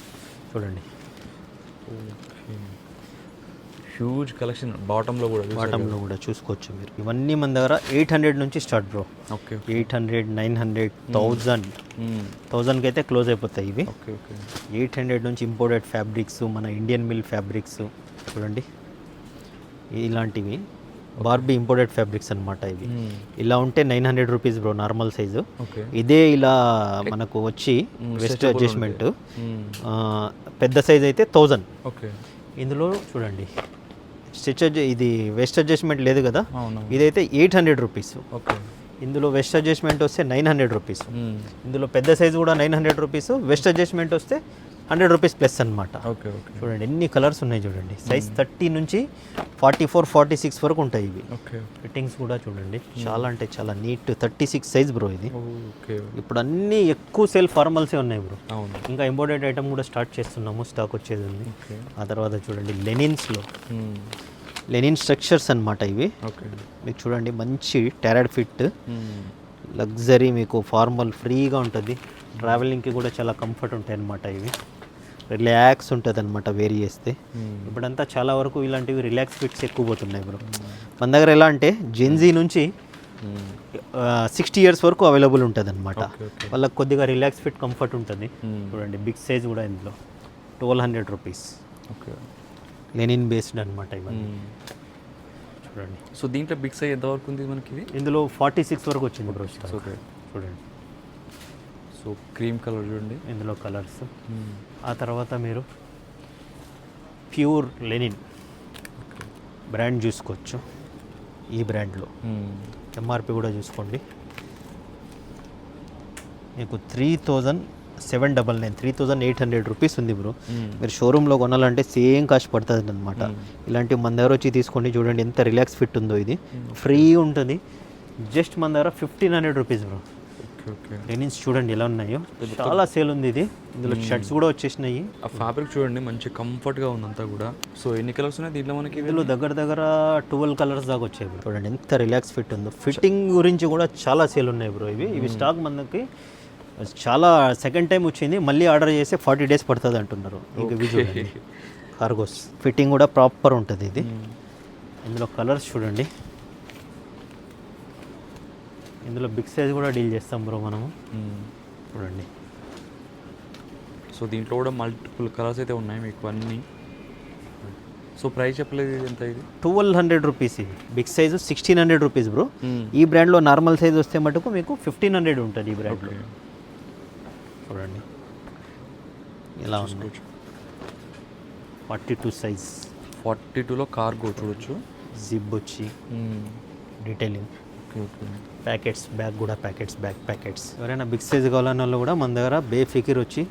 చూడండి. హ్యూజ్ కలెక్షన్ బాటంలో కూడా చూసుకోవచ్చు మీరు. ఇవన్నీ మన దగ్గర 800 నుంచి స్టార్ట్ బ్రో. ఓకే 800, 900, 1000కి అయితే క్లోజ్ అయిపోతాయి ఇవి. ఓకే ఓకే 800 నుంచి ఇంపోర్టెడ్ ఫ్యాబ్రిక్స్, మన ఇండియన్ మిల్ ఫ్యాబ్రిక్స్ చూడండి. ఇలాంటివి బార్బీ ఇంపోర్టెడ్ ఫ్యాబ్రిక్స్ అనమాట. ఇవి ఇలా ఉంటే 900 రూపీస్ బ్రో నార్మల్ సైజు. ఇదే ఇలా మనకు వచ్చి వెస్ట్ అడ్జస్ట్మెంట్ పెద్ద సైజ్ అయితే 1000. ఓకే ఇందులో చూడండి ఇది వెస్ట్ అడ్జస్ట్మెంట్ లేదు కదా, ఇదైతే 800 రూపీస్. ఓకే ఇందులో వెస్ట్ అడ్జస్ట్మెంట్ వస్తే 900 రూపీస్. ఇందులో పెద్ద సైజు కూడా 900 రూపీస్, వెస్ట్ అడ్జస్ట్మెంట్ వస్తే 100 రూపీస్ ప్లస్ అనమాట. ఓకే ఓకే చూడండి ఎన్ని కలర్స్ ఉన్నాయి చూడండి. సైజ్ 30 నుంచి 44, 46 వరకు ఉంటాయి ఇవి. ఓకే ఫిట్టింగ్స్ కూడా చూడండి చాలా అంటే చాలా నీట్. 36 సైజ్ బ్రో ఇది. ఓకే ఇప్పుడు అన్నీ ఎక్కువ సేల్ ఫార్మల్సే ఉన్నాయి బ్రో. అవును, ఇంకా ఇంపోర్టెడ్ ఐటమ్ కూడా స్టార్ట్ చేస్తున్నాము, స్టాక్ వచ్చేది ఉంది. ఆ తర్వాత చూడండి లెనిన్ స్ట్రక్చర్స్ అనమాట ఇవి. ఓకే మీకు చూడండి మంచి టెరాడ్ ఫిట్, లగ్జరీ, మీకు ఫార్మల్ ఫ్రీగా ఉంటుంది. ట్రావెలింగ్కి కూడా చాలా కంఫర్ట్ ఉంటాయి అన్నమాట. ఇవి రిలాక్స్ ఉంటుంది అనమాట వేర్ చేస్తే. ఇప్పుడంతా చాలా వరకు ఇలాంటివి రిలాక్స్ ఫిట్స్ ఎక్కువ పోతున్నాయి బ్రో. మన దగ్గర ఎలా అంటే జెన్జీ నుంచి 60 years వరకు అవైలబుల్ ఉంటుంది అనమాట. వాళ్ళకి కొద్దిగా రిలాక్స్ ఫిట్ కంఫర్ట్ ఉంటుంది. చూడండి బిగ్ సైజ్ కూడా ఇందులో 1200 రూపీస్. ఓకే లెనిన్ బేస్డ్ అనమాట ఇవన్నీ. చూడండి సో దీంట్లో బిగ్ సైజ్ ఎంత వరకు ఉంది మనకి? ఇందులో 46 వరకు వచ్చింది బ్రో. ఓకే చూడండి సో క్రీమ్ కలర్ చూడండి, ఇందులో కలర్స్. ఆ తర్వాత మీరు ప్యూర్ లెనిన్ బ్రాండ్ చూసుకోవచ్చు. ఈ బ్రాండ్లో ఎంఆర్పి కూడా చూసుకోండి. మీకు 3800 రూపీస్ ఉంది బ్రో. మీరు షోరూంలో కొనాలంటే సేమ్ కాస్ట్ పడుతుంది అనమాట. ఇలాంటి మన దగ్గర వచ్చి తీసుకోండి. చూడండి ఎంత రిలాక్స్ ఫిట్ ఉందో, ఇది ఫ్రీ ఉంటుంది. జస్ట్ మన దగ్గర 1500 రూపీస్ బ్రో. లెనిన్స్ చూడండి ఎలా ఉన్నాయో, చాలా సేల్ ఉంది ఇది. ఇందులో షర్ట్స్ కూడా వచ్చేసినాయి. ఆ ఫ్యాబ్రిక్ చూడండి మంచి కంఫర్ట్గా ఉంది అంతా కూడా. సో ఎన్ని కలర్స్ ఉన్నాయి దీంట్లో మనకి? ఇందులో దగ్గర 12 కలర్స్ దాకా వచ్చాయి బ్రో. చూడండి ఎంత రిలాక్స్ ఫిట్ ఉందో. ఫిట్టింగ్ గురించి కూడా చాలా సేల్ ఉన్నాయి బ్రో. ఇవి స్టాక్ మనకి చాలా సెకండ్ టైం వచ్చింది, మళ్ళీ ఆర్డర్ చేస్తే 40 days పడుతుంది అంటున్నారు. ఇవి చూడండి కార్గోస్, ఫిట్టింగ్ కూడా ప్రాపర్ ఉంటుంది ఇది. ఇందులో కలర్స్ చూడండి. ఇందులో బిగ్ సైజ్ కూడా డీల్ చేస్తాం బ్రో మనము. చూడండి సో దీంట్లో కూడా మల్టిపుల్ కలర్స్ అయితే ఉన్నాయి మీకు అన్నీ. సో ప్రైస్ చెప్పలేదు ఇది ఎంత? ఇది 1200 రూపీస్. ఇది బిగ్ సైజు 1600 రూపీస్ బ్రో. ఈ బ్రాండ్లో నార్మల్ సైజ్ వస్తే మటుకు మీకు 1500 ఉంటుంది ఈ బ్రాండ్లో. చూడండి ఇలా ఉంది. 42 సైజ్, 42లో కార్గో చూడొచ్చు. జిప్ వచ్చి detailing okay okay packets bag కూడా ప్యాకెట్స్ బ్యాగ్ ప్యాకెట్స్. ఎవరైనా బిగ్ సైజ్ కావాలన్న వాళ్ళు కూడా మన దగ్గర బేఫికిర్ వచ్చి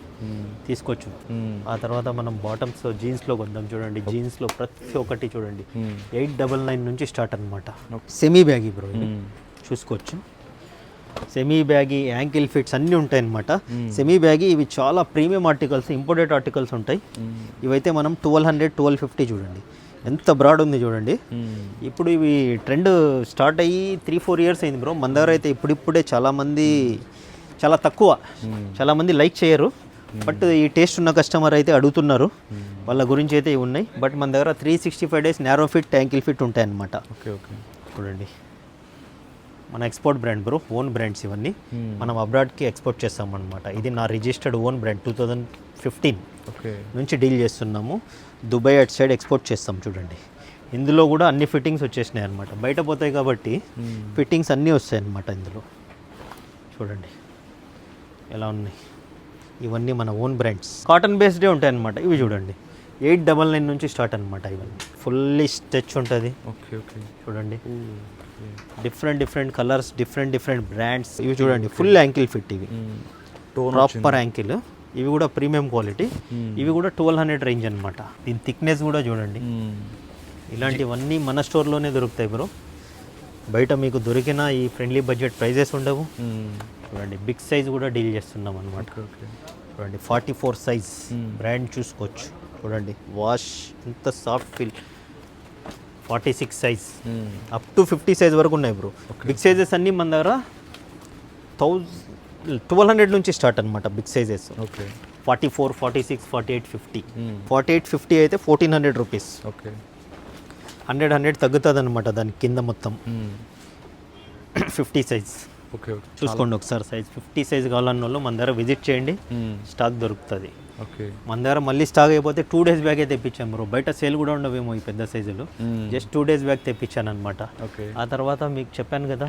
తీసుకోవచ్చు. ఆ తర్వాత మనం బాటమ్స్ జీన్స్లో కొందాం చూడండి. జీన్స్లో ప్రతి ఒక్కటి చూడండి 899 నుంచి స్టార్ట్ అనమాట. సెమీ బ్యాగీ బ్రో ఇది చూసుకోవచ్చు. సెమీ బ్యాగీ యాంకిల్ ఫిట్స్ అన్నీ ఉంటాయి అన్నమాట. సెమీ బ్యాగీ ఇవి చాలా ప్రీమియం ఆర్టికల్స్, ఇంపోర్టెడ్ ఆర్టికల్స్ ఉంటాయి. ఇవైతే మనం 1200 1250 చూడండి ఎంత బ్రాడ్ ఉంది చూడండి. ఇప్పుడు ఇవి ట్రెండ్ స్టార్ట్ అయ్యి 3-4 ఇయర్స్ అయింది బ్రో. మన దగ్గర అయితే ఇప్పుడిప్పుడే చాలామంది చాలా తక్కువ, చాలామంది లైక్ చేయరు. బట్ ఈ టేస్ట్ ఉన్న కస్టమర్ అయితే అడుగుతున్నారు, వాళ్ళ గురించి అయితే ఇవి ఉన్నాయి. బట్ మన దగ్గర 365 days narrow fit ankle fit ఉంటాయి అన్నమాట. ఓకే ఓకే చూడండి మన export brand bro, own brands ఇవన్నీ. మనం అబ్రాడ్కి ఎక్స్పోర్ట్ చేస్తాం అనమాట. ఇది నా రిజిస్టర్డ్ ఓన్ బ్రాండ్ 2015 నుంచి డీల్ చేస్తున్నాము. దుబాయ్ అటు సైడ్ ఎక్స్పోర్ట్ చేస్తాం చూడండి. ఇందులో కూడా అన్ని ఫిట్టింగ్స్ వచ్చేసినాయి అనమాట. బయట పోతాయి కాబట్టి ఫిట్టింగ్స్ అన్నీ వస్తాయి అన్నమాట ఇందులో. చూడండి ఎలా ఉన్నాయి, ఇవన్నీ మన ఓన్ బ్రాండ్స్, కాటన్ బేస్డే ఉంటాయి అన్నమాట. ఇవి చూడండి 899 నుంచి స్టార్ట్ అనమాట. ఇవన్నీ ఫుల్లీ స్టెచ్ ఉంటుంది. ఓకే ఓకే చూడండి డిఫరెంట్ కలర్స్, డిఫరెంట్ బ్రాండ్స్. ఇవి చూడండి ఫుల్ యాంకిల్ ఫిట్, ఇవి ప్రాపర్ యాంకిల్. ఇవి కూడా ప్రీమియం క్వాలిటీ. ఇవి కూడా 1200 రేంజ్ అనమాట. దీని థిక్నెస్ కూడా చూడండి. ఇలాంటివన్నీ మన స్టోర్లోనే దొరుకుతాయి బ్రో. బయట మీకు దొరికిన ఈ ఫ్రెండ్లీ బడ్జెట్ ప్రైజెస్ ఉండవు. చూడండి బిగ్ సైజ్ కూడా డీల్ చేస్తున్నాం అనమాట. చూడండి 44 సైజ్ బ్రాండ్ చూసుకోవచ్చు. చూడండి వాష్ ఎంత soft feel. 46 size up to 50 size వరకు ఉన్నాయి బ్రో. బిగ్ సైజెస్ అన్నీ మన దగ్గర 1200 నుంచి స్టార్ట్ అనమాట బిగ్ సైజెస్. ఓకే 44, 46, 48, 50. 48, 50 అయితే 1400 రూపీస్. ఓకే 100 తగ్గుతుంది అనమాట దాని కింద మొత్తం. 50 సైజ్ ఓకే ఓకే చూసుకోండి ఒకసారి. సైజ్ 50 సైజ్ కావాలన్న వాళ్ళు మన దగ్గర విజిట్ చేయండి, స్టాక్ దొరుకుతుంది. ఓకే మన దగ్గర మళ్ళీ స్టాక్ అయిపోతే 2 డేస్ బ్యాగ్ అయితే తెప్పించాం బ్రో. బయట సేల్ కూడా ఉండవేమో ఈ పెద్ద సైజులు. జస్ట్ 2 డేస్ బ్యాగ్ తెప్పించాను అనమాట. ఓకే ఆ తర్వాత మీకు చెప్పాను కదా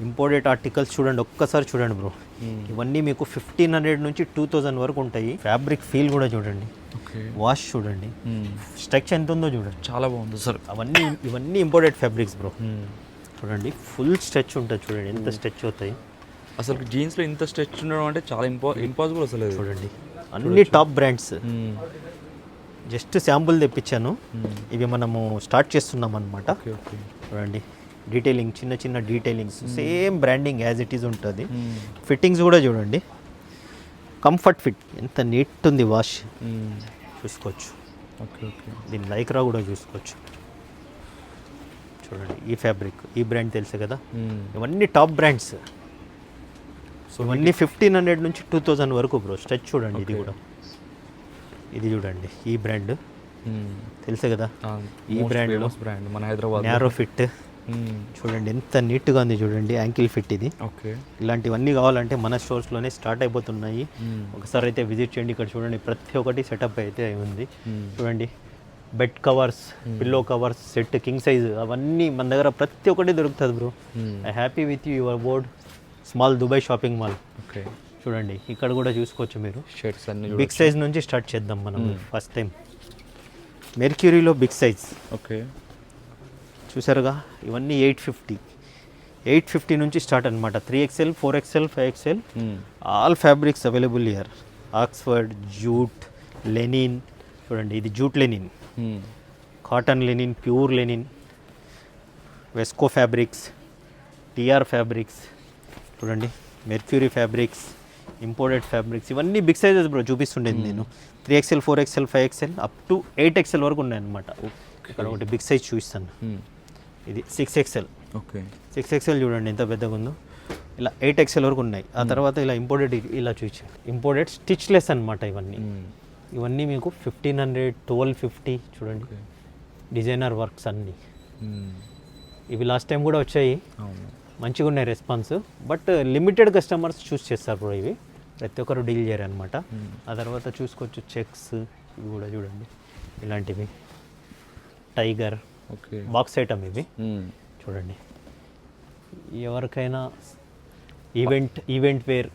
ఇంపోర్టెడ్ ఆర్టికల్స్ చూడండి, ఒక్కసారి చూడండి బ్రో. ఇవన్నీ మీకు 1500 నుంచి 2000 వరకు ఉంటాయి. ఫ్యాబ్రిక్ ఫీల్ కూడా చూడండి, ఓకే వాష్ చూడండి, స్ట్రెచ్ ఎంత ఉందో చూడండి. చాలా బాగుంది సార్. ఇవన్నీ ఇంపోర్టెడ్ ఫ్యాబ్రిక్స్ బ్రో. చూడండి ఫుల్ స్ట్రెచ్ ఉంటుంది చూడండి, ఎంత స్ట్రెచ్ అవుతాయి. అసలు జీన్స్లో ఇంత స్ట్రెచ్ ఉండడం అంటే చాలా ఇంపాసిబుల్ అసలు. చూడండి అన్ని టాప్ బ్రాండ్స్. జస్ట్ శాంపుల్ తెప్పించాను, ఇవి మనము స్టార్ట్ చేస్తున్నాం అనమాట. ఓకే ఓకే చూడండి డీటెయిలింగ్, చిన్న detailings, same branding as it is ఉంటుంది. ఫిట్టింగ్స్ కూడా చూడండి, కంఫర్ట్ ఫిట్ ఎంత నీట్ ఉంది. వాష్ చూసుకోవచ్చు. ఓకే ఓకే దీని లైక్రా కూడా చూసుకోవచ్చు. చూడండి ఈ ఫ్యాబ్రిక్, ఈ బ్రాండ్ తెలుసు కదా. ఇవన్నీ టాప్ బ్రాండ్స్. సో ఇవన్నీ 1500 నుంచి 2000 వరకు బ్రో. స్ట్రెచ్ చూడండి, ఇది కూడా, ఇది చూడండి ఈ బ్రాండ్ తెలుసు కదా. ఈ బ్రాండ్ మన హైదరాబాద్ నేరో ఫిట్ చూడండి ఎంత నీట్గా ఉంది చూడండి. యాంకిల్ ఫిట్ ఇది. ఓకే ఇలాంటివన్నీ కావాలంటే మన స్టోర్స్లోనే స్టార్ట్ అయిపోతున్నాయి. ఒకసారి అయితే విజిట్ చేయండి. ఇక్కడ చూడండి ప్రతి ఒక్కటి సెటప్ అయితే ఉంది. చూడండి bed covers, pillow covers set, king size, అవన్నీ మన దగ్గర ప్రతి ఒక్కటి దొరుకుతుంది bro. I happy with you your board small Dubai shopping mall. Okay చూడండి ఇక్కడ కూడా చూసుకోవచ్చు మీరు. షర్ట్స్ అన్ని బిగ్ సైజ్ నుంచి స్టార్ట్ చేద్దాం మనం. ఫస్ట్ టైం మెర్క్యూరీలో బిగ్ సైజ్. ఓకే చూసారుగా ఇవన్నీ 850 నుంచి స్టార్ట్ అనమాట. 3XL, 4XL, 5XL all fabrics available here. Oxford, jute, linen. చూడండి ఇది jute linen, cotton linen, pure linen, viscose fabrics, TR fabrics. చూడండి మెర్క్యూరీ ఫ్యాబ్రిక్స్, ఇంపోర్టెడ్ ఫ్యాబ్రిక్స్. ఇవన్నీ బిగ్ సైజెస్ బ్రో చూపిస్తుండేది నేను. 3XL, 4XL, 5XL up to 8XL వరకు ఉన్నాయన్నమాట. ఇక్కడ ఒకటి బిగ్ సైజ్ చూపిస్తాను, ఇది 6XL. ఓకే 6XL చూడండి ఎంత పెద్దగా ఉందో. ఇలా 8XL వరకు ఉన్నాయి. ఆ తర్వాత ఇలా ఇంపోర్టెడ్ ఇలా చూపించాను. ఇంపోర్టెడ్ స్టిచ్లెస్ అనమాట ఇవన్నీ. ఇవన్నీ మీకు 1500, 1250. చూడండి డిజైనర్ వర్క్స్ అన్నీ. ఇవి లాస్ట్ టైం కూడా వచ్చాయి, మంచిగా ఉన్నాయి రెస్పాన్స్. బట్ లిమిటెడ్ కస్టమర్స్ చూస్ చేస్తారు బ్రో. ఇవి ప్రతి ఒక్కరు డీల్ చేయరు అనమాట. ఆ తర్వాత చూసుకోవచ్చు చెక్స్, ఇవి కూడా చూడండి ఇలాంటివి. టైగర్ ఓకే బాక్స్ ఐటమ్ ఇవి. చూడండి ఎవరికైనా ఈవెంట్ వేర్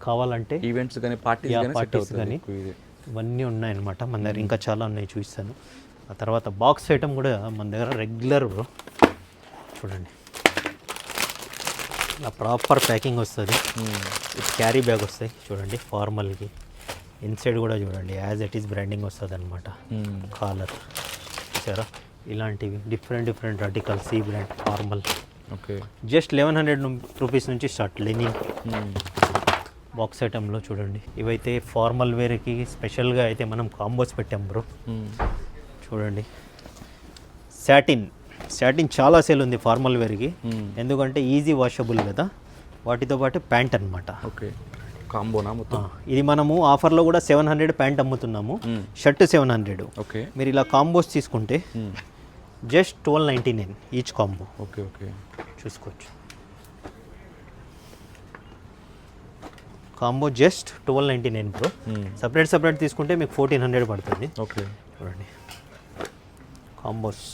కావాలంటే, ఈవెంట్స్ కానీ పార్టీస్ కానీ ఇవన్నీ ఉన్నాయన్నమాట మన దగ్గర. ఇంకా చాలా ఉన్నాయి చూపిస్తాను. ఆ తర్వాత బాక్స్ ఐటమ్ కూడా మన దగ్గర రెగ్యులర్ బ్రో. చూడండి ఇలా ప్రాపర్ ప్యాకింగ్ వస్తుంది. క్యారీ బ్యాగ్ వస్తాయి చూడండి ఫార్మల్కి. ఇన్సైడ్ కూడా చూడండి యాజ్ ఇట్ ఈస్ బ్రాండింగ్ వస్తుంది అనమాట. కాలర్ చూసారా, ఇలాంటివి డిఫరెంట్ ఆర్టికల్స్ ఈ brand formal. Okay, just 1100 rupees నుంచి స్టార్ట్. లెనిన్ బాక్స్ ఐటెంలో చూడండి, ఇవైతే ఫార్మల్ వేర్కి స్పెషల్గా అయితే మనం కాంబోస్ పెట్టాం బ్రో. చూడండి శాటిన్ చాలా సేల్ ఉంది ఫార్మల్ వేర్కి, ఎందుకంటే ఈజీ వాషబుల్ కదా. వాటితో పాటు ప్యాంట్ అనమాట. ఓకే, కాంబోనా మొత్తం? ఇది మనము ఆఫర్లో కూడా 700 ప్యాంట్ అమ్ముతున్నాము, షర్ట్ 700. ఓకే, మీరు ఇలా కాంబోస్ తీసుకుంటే just 1299 each combo. Okay okay, చూసుకోవచ్చు. Combo just 1299 bro. సపరేట్ తీసుకుంటే మీకు 1400 పడుతుంది. ఓకే, చూడండి కాంబోస్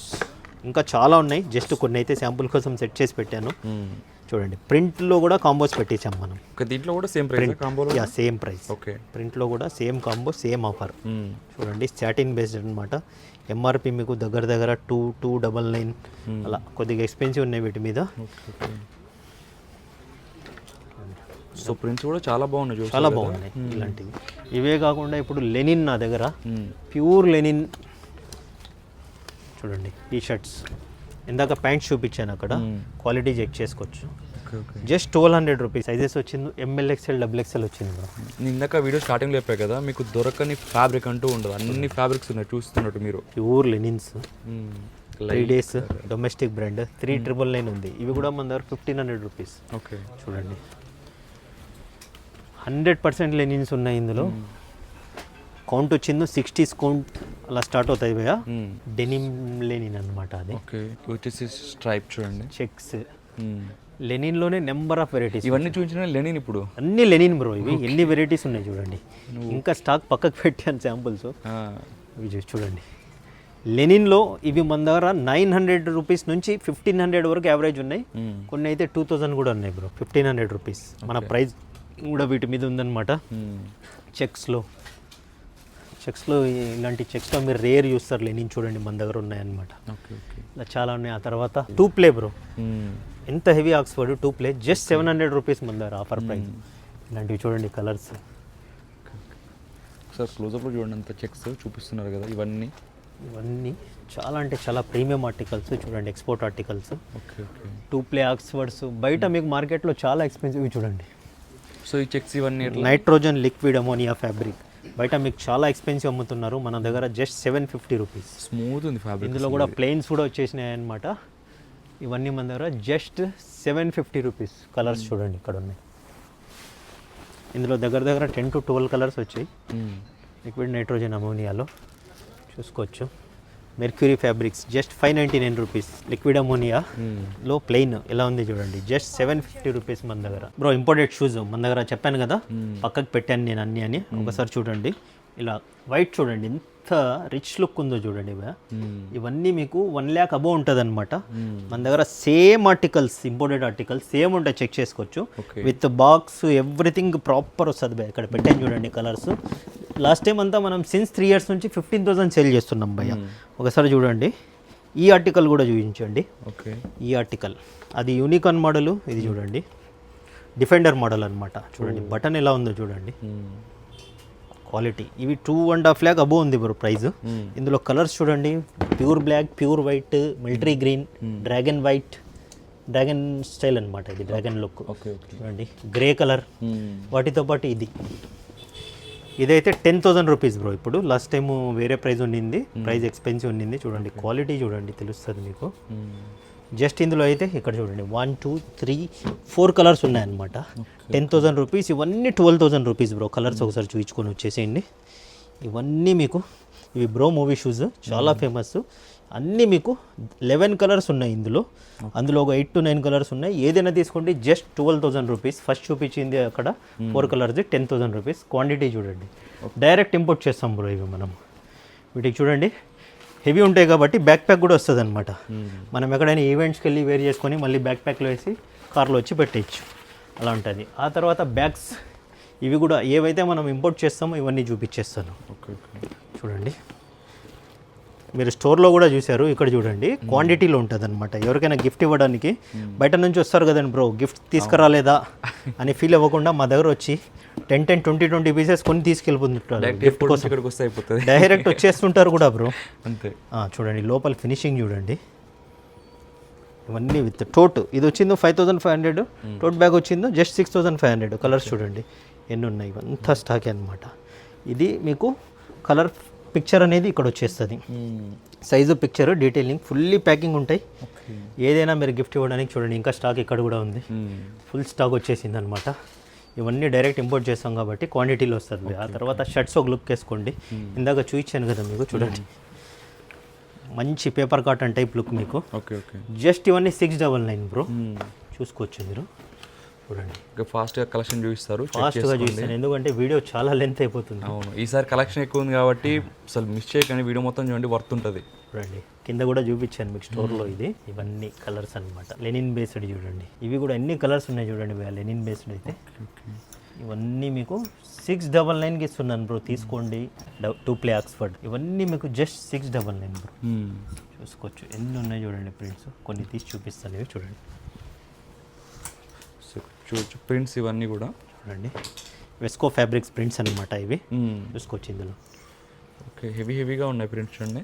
ఇంకా చాలా ఉన్నాయి, జస్ట్ కొన్ని అయితే శాంపుల్ కోసం సెట్ చేసి పెట్టాను. చూడండి ప్రింట్లో కూడా కాంబోస్ పెట్టేసాం మనం. ఓకే, దీంట్లో కూడా సేమ్ ప్రైస్ కాంబోలో? Yeah same price. ఓకే, ప్రింట్లో కూడా సేమ్ కాంబో సేమ్ ఆఫర్. చూడండి సాటిన్ బేస్డ్ అనమాట. ఎంఆర్పి మీకు దగ్గర 2299 అలా, కొద్దిగా ఎక్స్పెన్సివ్ ఉన్నాయి వీటి మీద. సో ప్రింట్స్ కూడా చాలా బాగున్నాయి, చాలా బాగున్నాయి ఇలాంటివి. ఇవే కాకుండా ఇప్పుడు లెనిన్ నా దగ్గర ప్యూర్ లెనిన్ చూడండి టీ షర్ట్స్. ఇందాక ప్యాంట్ చూపించాను అక్కడ, క్వాలిటీ చెక్ చేసుకోవచ్చు. Just 1200 rupees. సైజెస్ వచ్చింది MLXL XXL వచ్చింది బ్రో. నేను ఇందాక వీడియో స్టార్టింగ్లో చెప్పా కదా, మీకు దొరకని ఫ్యాబ్రిక్ అంటూ ఉండదు, అన్ని ఫ్యాబ్రిక్స్ ఉన్నాయి చూస్తున్నట్టు మీరు. Pure linens 3 days domestic brand 3999 ఉంది. ఇవి కూడా మన దగ్గర 1500 రూపీస్. ఓకే, చూడండి 100% లెనిన్స్ ఉన్నాయి ఇందులో. కౌంట్ వచ్చిందో 60s కౌంట్ అలా స్టార్ట్ అవుతాయి భయ్యా. డెనిమ్ లెనిన్ అనమాట అది. ఓకే, వచ్చేసి స్ట్రైప్ చూడండి, చెక్స్. లెనిన్లోనే నెంబర్ ఆఫ్ వెరైటీస్. ఇవన్నీ చూపించిన లెనిన్ ఇప్పుడు అన్ని లెనిన్ బ్రో. ఇవి ఎన్ని వెరైటీస్ ఉన్నాయి చూడండి. ఇంకా స్టాక్ పక్కకు పెట్టాను శాంపుల్స్. ఇవి చూడండి లెనిన్లో ఇవి మన దగ్గర 900 రూపీస్ నుంచి 1500 వరకు యావరేజ్ ఉన్నాయి. కొన్ని అయితే 2000 కూడా ఉన్నాయి బ్రో. 1500 రూపీస్ మన ప్రైస్ కూడా వీటి మీద ఉందన్నమాట. చెక్స్లో ఇలాంటి చెక్స్లో మీరు రేర్ చూస్తారు లెనిన్. చూడండి మన దగ్గర ఉన్నాయన్నమాట. ఇలా చాలా ఉన్నాయి. ఆ తర్వాత 2 ప్లే బ్రో. ఎంత heavy Oxford 2 play just 700 rupees మన దగ్గర ఆఫర్ ప్రైస్. ఇలాంటివి చూడండి కలర్స్. సార్ క్లోజప్లో చూడండి అంత చెక్స్ చూపిస్తున్నారు కదా, ఇవన్నీ చాలా అంటే చాలా ప్రీమియం ఆర్టికల్స్. చూడండి export articles. Okay okay, 2 play Oxford's బయట మీకు మార్కెట్లో చాలా ఎక్స్పెన్సివ్. చూడండి సో ఈ చెక్స్ ఇవన్నీ నైట్రోజన్ లిక్విడ్ అమోనియా ఫ్యాబ్రిక్ బయట మీకు చాలా ఎక్స్పెన్సివ్ అమ్ముతున్నారు, మన దగ్గర జస్ట్ 750 రూపీస్. స్మూత్ ఉంది ఫ్యాబ్రిక్. ఇందులో కూడా ప్లెయిన్స్ కూడా వచ్చేసినాయి అనమాట. ఇవన్నీ మన దగ్గర జస్ట్ 750 రూపీస్. కలర్స్ చూడండి ఇక్కడ ఉన్నాయి. ఇందులో దగ్గర 10 to 12 కలర్స్ వచ్చాయి. లిక్విడ్ నైట్రోజన్ అమోనియాలో చూసుకోవచ్చు. Mercury fabrics just 599 rupees. Liquid అమోనియాలో ప్లెయిన్ ఎలా ఉంది చూడండి, జస్ట్ 750 రూపీస్ మన దగ్గర. బ్రో ఇంపోర్టెడ్ షూస్ మన దగ్గర చెప్పాను కదా, పక్కకు పెట్టాను నేను అన్ని అని. ఒకసారి చూడండి ఇలా వైట్ చూడండి ఎంత రిచ్ లుక్ ఉందో చూడండి. ఇవన్నీ మీకు 1 lakh అబోవ్ ఉంటుంది అనమాట. మన దగ్గర same articles imported articles same ఉంటాయి, చెక్ చేసుకోవచ్చు. విత్ బాక్స్ ఎవ్రీథింగ్ ప్రాపర్ వస్తుంది భయ్య. ఇక్కడ పెట్టాను చూడండి కలర్స్. లాస్ట్ టైం అంతా మనం సిన్స్ 3 years నుంచి 15,000 సేల్ చేస్తున్నాం భయ్య. ఒకసారి చూడండి ఈ ఆర్టికల్ కూడా చూపించండి. ఓకే, ఈ ఆర్టికల్ అది యూనికార్న్ మోడల్. ఇది చూడండి డిఫెండర్ మోడల్ అనమాట. చూడండి బటన్ ఎలా ఉందో చూడండి, క్వాలిటీ. ఇవి 2.5 lakh అబోవ్ ఉంది బ్రో ప్రైస్. ఇందులో కలర్స్ చూడండి, pure black, pure white, military green, dragon white, dragon style అనమాట. ఇది డ్రాగన్ లుక్. చూడండి గ్రే కలర్. వాటితో పాటు ఇదైతే 10,000 రూపీస్ బ్రో. ఇప్పుడు లాస్ట్ టైం వేరే ప్రైస్ ఉండింది, ప్రైస్ ఎక్స్పెన్సివ్ ఉండింది. చూడండి క్వాలిటీ చూడండి తెలుస్తుంది మీకు. జస్ట్ ఇందులో అయితే ఇక్కడ చూడండి 1 2 3 4 కలర్స్ ఉన్నాయన్నమాట. 10,000 రూపీస్. ఇవన్నీ 12,000 రూపీస్ బ్రో. కలర్స్ ఒకసారి చూపించుకొని వచ్చేసేయండి. ఇవన్నీ మీకు ఇవి బ్రో మూవీ షూస్ చాలా ఫేమస్. అన్నీ మీకు 11 కలర్స్ ఉన్నాయి ఇందులో. అందులో ఒక 8 to 9 కలర్స్ ఉన్నాయి. ఏదైనా తీసుకోండి జస్ట్ 12,000 రూపీస్. ఫస్ట్ చూపించింది అక్కడ 4 కలర్స్ 10,000 రూపీస్. క్వాంటిటీ చూడండి డైరెక్ట్ ఇంపోర్ట్ చేస్తాం బ్రో ఇవి మనం. వీటికి చూడండి హెవీ ఉంటాయి కాబట్టి బ్యాక్ ప్యాక్ కూడా వస్తుంది అనమాట. మనం ఎక్కడైనా ఈవెంట్స్కి వెళ్ళి వేర్ చేసుకొని మళ్ళీ బ్యాక్ ప్యాక్లో వేసి కార్లో వచ్చి పెట్టేయచ్చు, అలా ఉంటుంది. ఆ తర్వాత బ్యాగ్స్ ఇవి కూడా ఏవైతే మనం ఇంపోర్ట్ చేస్తామో ఇవన్నీ చూపించేస్తాను. ఓకే ఓకే, చూడండి మీరు స్టోర్లో కూడా చూశారు, ఇక్కడ చూడండి క్వాంటిటీలో ఉంటుంది అనమాట. ఎవరికైనా గిఫ్ట్ ఇవ్వడానికి బయట నుంచి వస్తారు కదండి బ్రో, గిఫ్ట్ తీసుకురాలేదా అని ఫీల్ అవ్వకుండా మా దగ్గర వచ్చి 10, 20 పీసెస్ కొని తీసుకెళ్ళిపోతుంటారు గిఫ్ట్ కోసం. ఇక్కడికి వస్తే అయిపోతుంది, డైరెక్ట్ వచ్చేస్తుంటారు కూడా బ్రో. అంతే. చూడండి లోపల ఫినిషింగ్ చూడండి, ఇవన్నీ విత్ టోట్. ఇది వచ్చిందో 5500, టోట్ బ్యాగ్ వచ్చిందో జస్ట్ 6500. కలర్స్ చూడండి ఎన్ని ఉన్నాయి, ఇవంతా స్టాక్ అనమాట. ఇది మీకు కలర్ పిక్చర్ అనేది ఇక్కడ వచ్చేస్తుంది, size picture detailing fully packing ఉంటాయి. ఏదైనా మీరు గిఫ్ట్ ఇవ్వడానికి చూడండి, ఇంకా స్టాక్ ఇక్కడ కూడా ఉంది, ఫుల్ స్టాక్ వచ్చేసింది అనమాట. ఇవన్నీ డైరెక్ట్ ఇంపోర్ట్ చేస్తాం కాబట్టి క్వాంటిటీలో వస్తుంది. ఆ తర్వాత షర్ట్స్ ఒక లుక్ వేసుకోండి, ఇందాక చూపించాను కదా మీకు, చూడండి మంచి పేపర్ కాటన్ టైప్ లుక్ మీకు. Okay okay. జస్ట్ ఇవన్నీ 699 బ్రో, చూసుకోవచ్చు మీరు. చూడండి ఇంకా ఫాస్ట్గా కలెక్షన్ చూపిస్తారు, ఫాస్ట్గా చూస్తాను ఎందుకంటే వీడియో చాలా లెంత్ అయిపోతుంది. అవును, ఈసారి కలెక్షన్ ఎక్కువ ఉంది కాబట్టి అసలు మిస్ చేయకండి, వీడియో మొత్తం చూడండి, వర్త్ ఉంటుంది. చూడండి కింద కూడా చూపించాను మీకు స్టోర్లో. ఇది ఇవన్నీ కలర్స్ అనమాట, లెనిన్ బేస్డ్ చూడండి. ఇవి కూడా ఎన్ని కలర్స్ ఉన్నాయి చూడండి భయ్యా, లెనిన్ బేస్డ్ అయితే. ఇవన్నీ మీకు 699కి ఇస్తున్నాను బ్రో, తీసుకోండి. 2 ప్లే ఆక్స్ఫర్డ్, ఇవన్నీ మీకు జస్ట్ 699 బ్రో. చూసుకోవచ్చు ఎన్ని ఉన్నాయి చూడండి ప్రింట్స్, కొన్ని తీసి చూపిస్తాను. ఇవి చూడండి, చూడొచ్చు ప్రింట్స్ ఇవన్నీ కూడా చూడండి. వెస్కో ఫ్యాబ్రిక్స్ ప్రింట్స్ అనమాట ఇవి, చూసుకోవచ్చు ఇందులో. ఓకే, హెవీగా ఉన్నాయి ప్రింట్స్ చూడండి.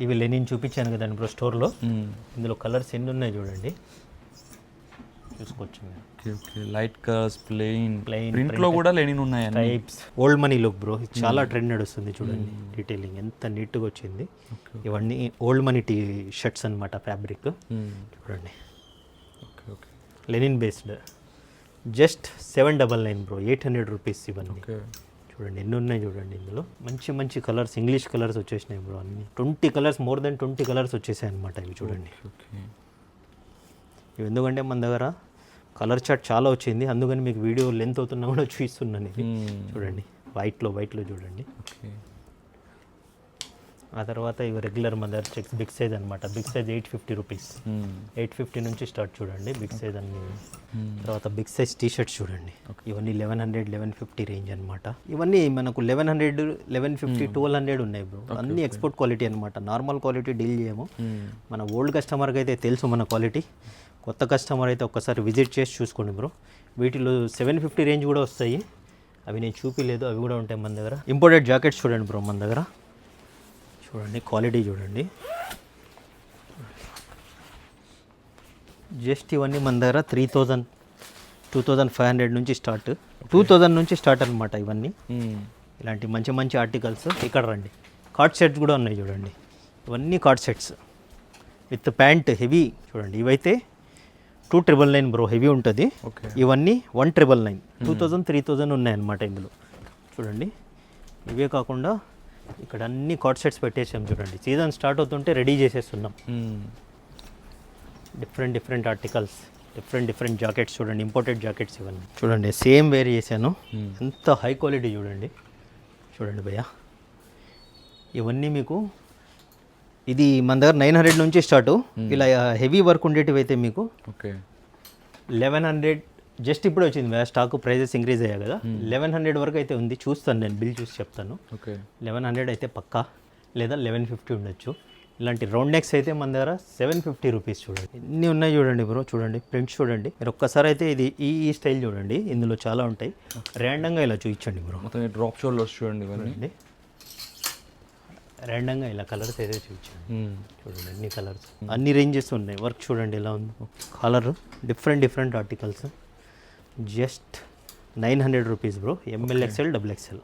ఇవి లెనిన్ చూపించాను కదండి బ్రో స్టోర్లో, ఇందులో కలర్స్ ఎన్ని ఉన్నాయి చూడండి, చూసుకోవచ్చు మీరు. Okay okay, light colours, plain ప్రింట్లో కూడా లెనిన్ ఉన్నాయి types. Old money look bro, ఇది చాలా ట్రెండ్ నడుస్తుంది చూడండి. డీటెయిలింగ్ ఎంత నీట్గా వచ్చింది. ఇవన్నీ ఓల్డ్ మనీ టీ షర్ట్స్ అనమాట, ఫ్యాబ్రిక్ చూడండి. Okay okay, linen based just 799 bro, 800 rupees ఇవన్నీ. చూడండి ఎన్ని ఉన్నాయి చూడండి, ఇందులో మంచి మంచి కలర్స్, ఇంగ్లీష్ కలర్స్ వచ్చేసినాయి బ్రో అన్ని. 20 కలర్స్, మోర్ దెన్ 20 కలర్స్ వచ్చేసాయి అనమాట ఇవి చూడండి. ఇవి ఎందుకంటే మన దగ్గర కలర్ చార్ట్ చాలా వచ్చింది, అందుకని మీకు వీడియో లెంత్ అవుతున్నా కూడా చూపిస్తున్నాను. ఇది చూడండి వైట్లో చూడండి. ఆ తర్వాత ఇవి regular mother checks big size అనమాట. బిగ్ సైజ్ 850 రూపీస్, 850 నుంచి స్టార్ట్ చూడండి బిగ్ సైజ్ అన్ని. తర్వాత బిగ్ సైజ్ టీ షర్ట్స్ చూడండి, ఇవన్నీ 1100, 1150 రేంజ్ అనమాట. ఇవన్నీ మనకు 1100, 1150, 1200 ఉన్నాయి బ్రో. అన్ని ఎక్స్పోర్ట్ క్వాలిటీ అనమాట, నార్మల్ క్వాలిటీ డీల్ చేయము. మన ఓల్డ్ కస్టమర్కి అయితే తెలుసు మన క్వాలిటీ, కొత్త కస్టమర్ అయితే ఒక్కసారి విజిట్ చేసి చూసుకోండి బ్రో. వీటిలో 750 రేంజ్ కూడా వస్తాయి, అవి నేను చూపించలేదు, అవి కూడా ఉంటాయి మన దగ్గర. ఇంపోర్టెడ్ జాకెట్స్ చూడండి బ్రో మన దగ్గర, చూడండి క్వాలిటీ చూడండి. జస్ట్ ఇవన్నీ మన దగ్గర 3000, 2500 నుంచి స్టార్ట్, 2000 నుంచి స్టార్ట్ అనమాట ఇవన్నీ. ఇలాంటి మంచి మంచి ఆర్టికల్స్. ఇక్కడ రండి, కార్డ్ సెట్స్ కూడా ఉన్నాయి చూడండి, ఇవన్నీ card sets with pant heavy చూడండి. ఇవైతే 2999 బ్రో, హెవీ ఉంటుంది. ఇవన్నీ 1999, 2000, 3000 ఉన్నాయన్నమాట ఇందులో చూడండి. ఇవే కాకుండా ఇక్కడ అన్ని కార్డ్ సెట్స్ పెట్టేసాం చూడండి, సీజన్ స్టార్ట్ అవుతుంటే రెడీ చేసేస్తున్నాం. డిఫరెంట్ ఆర్టికల్స్, డిఫరెంట్ జాకెట్స్ చూడండి, ఇంపోర్టెడ్ జాకెట్స్ ఇవన్నీ చూడండి. సేమ్ వేర్ చేశాను, ఎంత హై క్వాలిటీ చూడండి. చూడండి భయ్యా, ఇవన్నీ మీకు ఇది మన దగ్గర 900 నుంచి స్టార్ట్. ఇలా హెవీ వర్క్ ఉండేటివి అయితే మీకు 1100 జస్ట్ ఇప్పుడు వచ్చింది భయ్యా, స్టాక్ ప్రైజెస్ ఇంక్రీజ్ అయ్యాయి కదా. 1100 వరకు అయితే ఉంది, చూస్తాను నేను బిల్ చూసి చెప్తాను. 1100 అయితే పక్కా, లేదా 1150 ఉండొచ్చు. ఇలాంటి రౌండ్ నెక్స్ అయితే మన దగ్గర 750 రూపీస్ చూడండి. ఎన్ని ఉన్నాయి చూడండి బ్రో, చూడండి ప్రింట్స్ చూడండి. మీరు ఒక్కసారి అయితే ఇది ఈ స్టైల్ చూడండి, ఇందులో చాలా ఉంటాయి. ర్యాండమ్గా ఇలా చూపించండి బ్రో, మొత్తం డ్రాప్ షోల్డర్స్ చూడండి. ర్యాండమ్గా ఇలా కలర్స్ అయితే చూపించండి. చూడండి అన్ని కలర్స్, అన్ని రేంజెస్ ఉన్నాయి. వర్క్ చూడండి ఎలా ఉంది, colour different articles. Just 900 rupees bro, ML XL, XXL.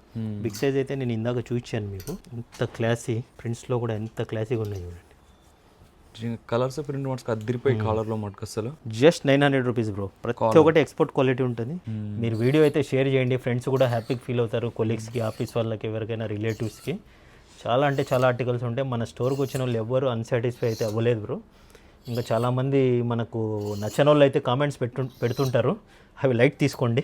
Big size అయితే నేను ఇందాక చూపించాను మీకు, ఎంత క్లాసీ ప్రింట్స్లో కూడా ఎంత క్లాసీగా ఉన్నాయి చూడండి. కలర్స్ ప్రింట్ మటుకు అదిరిపోయి కలర్లో మటుకు అసలు. జస్ట్ 900 రూపీస్ బ్రో, ప్రతి ఒక్కటి ఎక్స్పోర్ట్ క్వాలిటీ ఉంటుంది. మీరు వీడియో అయితే షేర్ చేయండి, ఫ్రెండ్స్ కూడా హ్యాపీగా ఫీల్ అవుతారు, కొలీగ్స్కి, ఆఫీస్ వాళ్ళకి, ఎవరికైనా రిలేటివ్స్కి. చాలా అంటే చాలా ఆర్టికల్స్ ఉంటాయి. మన స్టోర్కి వచ్చిన వాళ్ళు ఎవ్వరు అన్సాటిస్ఫై అయితే అవ్వలేదు బ్రో. ఇంకా చాలామంది మనకు నచ్చని వాళ్ళు అయితే కామెంట్స్ పెడుతుంటారు, అవి లైట్ తీసుకోండి.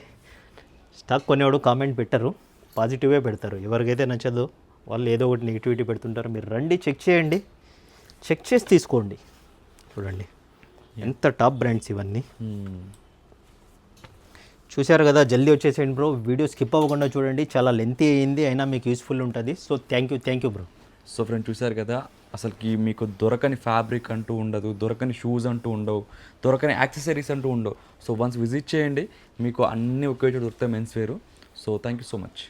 స్టాక్ కొనేవాడు కామెంట్ పెట్టరు, పాజిటివే పెడతారు. ఎవరికైతే నచ్చదో వాళ్ళు ఏదో ఒకటి నెగిటివిటీ పెడుతుంటారు. మీరు రండి, చెక్ చేయండి, చెక్ చేసి తీసుకోండి. చూడండి ఎంత టాప్ బ్రాండ్స్ ఇవన్నీ. చూశారు కదా, జల్దీ వచ్చేసేయండి బ్రో, వీడియో స్కిప్ అవ్వకుండా చూడండి. చాలా లెంతీ అయ్యింది, అయినా మీకు యూస్ఫుల్ ఉంటుంది. So thank you bro. So friend చూశారు కదా, అసలుకి మీకు దొరకని ఫ్యాబ్రిక్ అంటూ ఉండదు, దొరకని షూస్ అంటూ ఉండవు, దొరకని యాక్సెసరీస్ అంటూ ఉండవు. సో వన్స్ విజిట్ చేయండి, మీకు అన్నీ ఒకే చోట దొరుకుతాయి మెన్స్ వేరు. So thank you so much.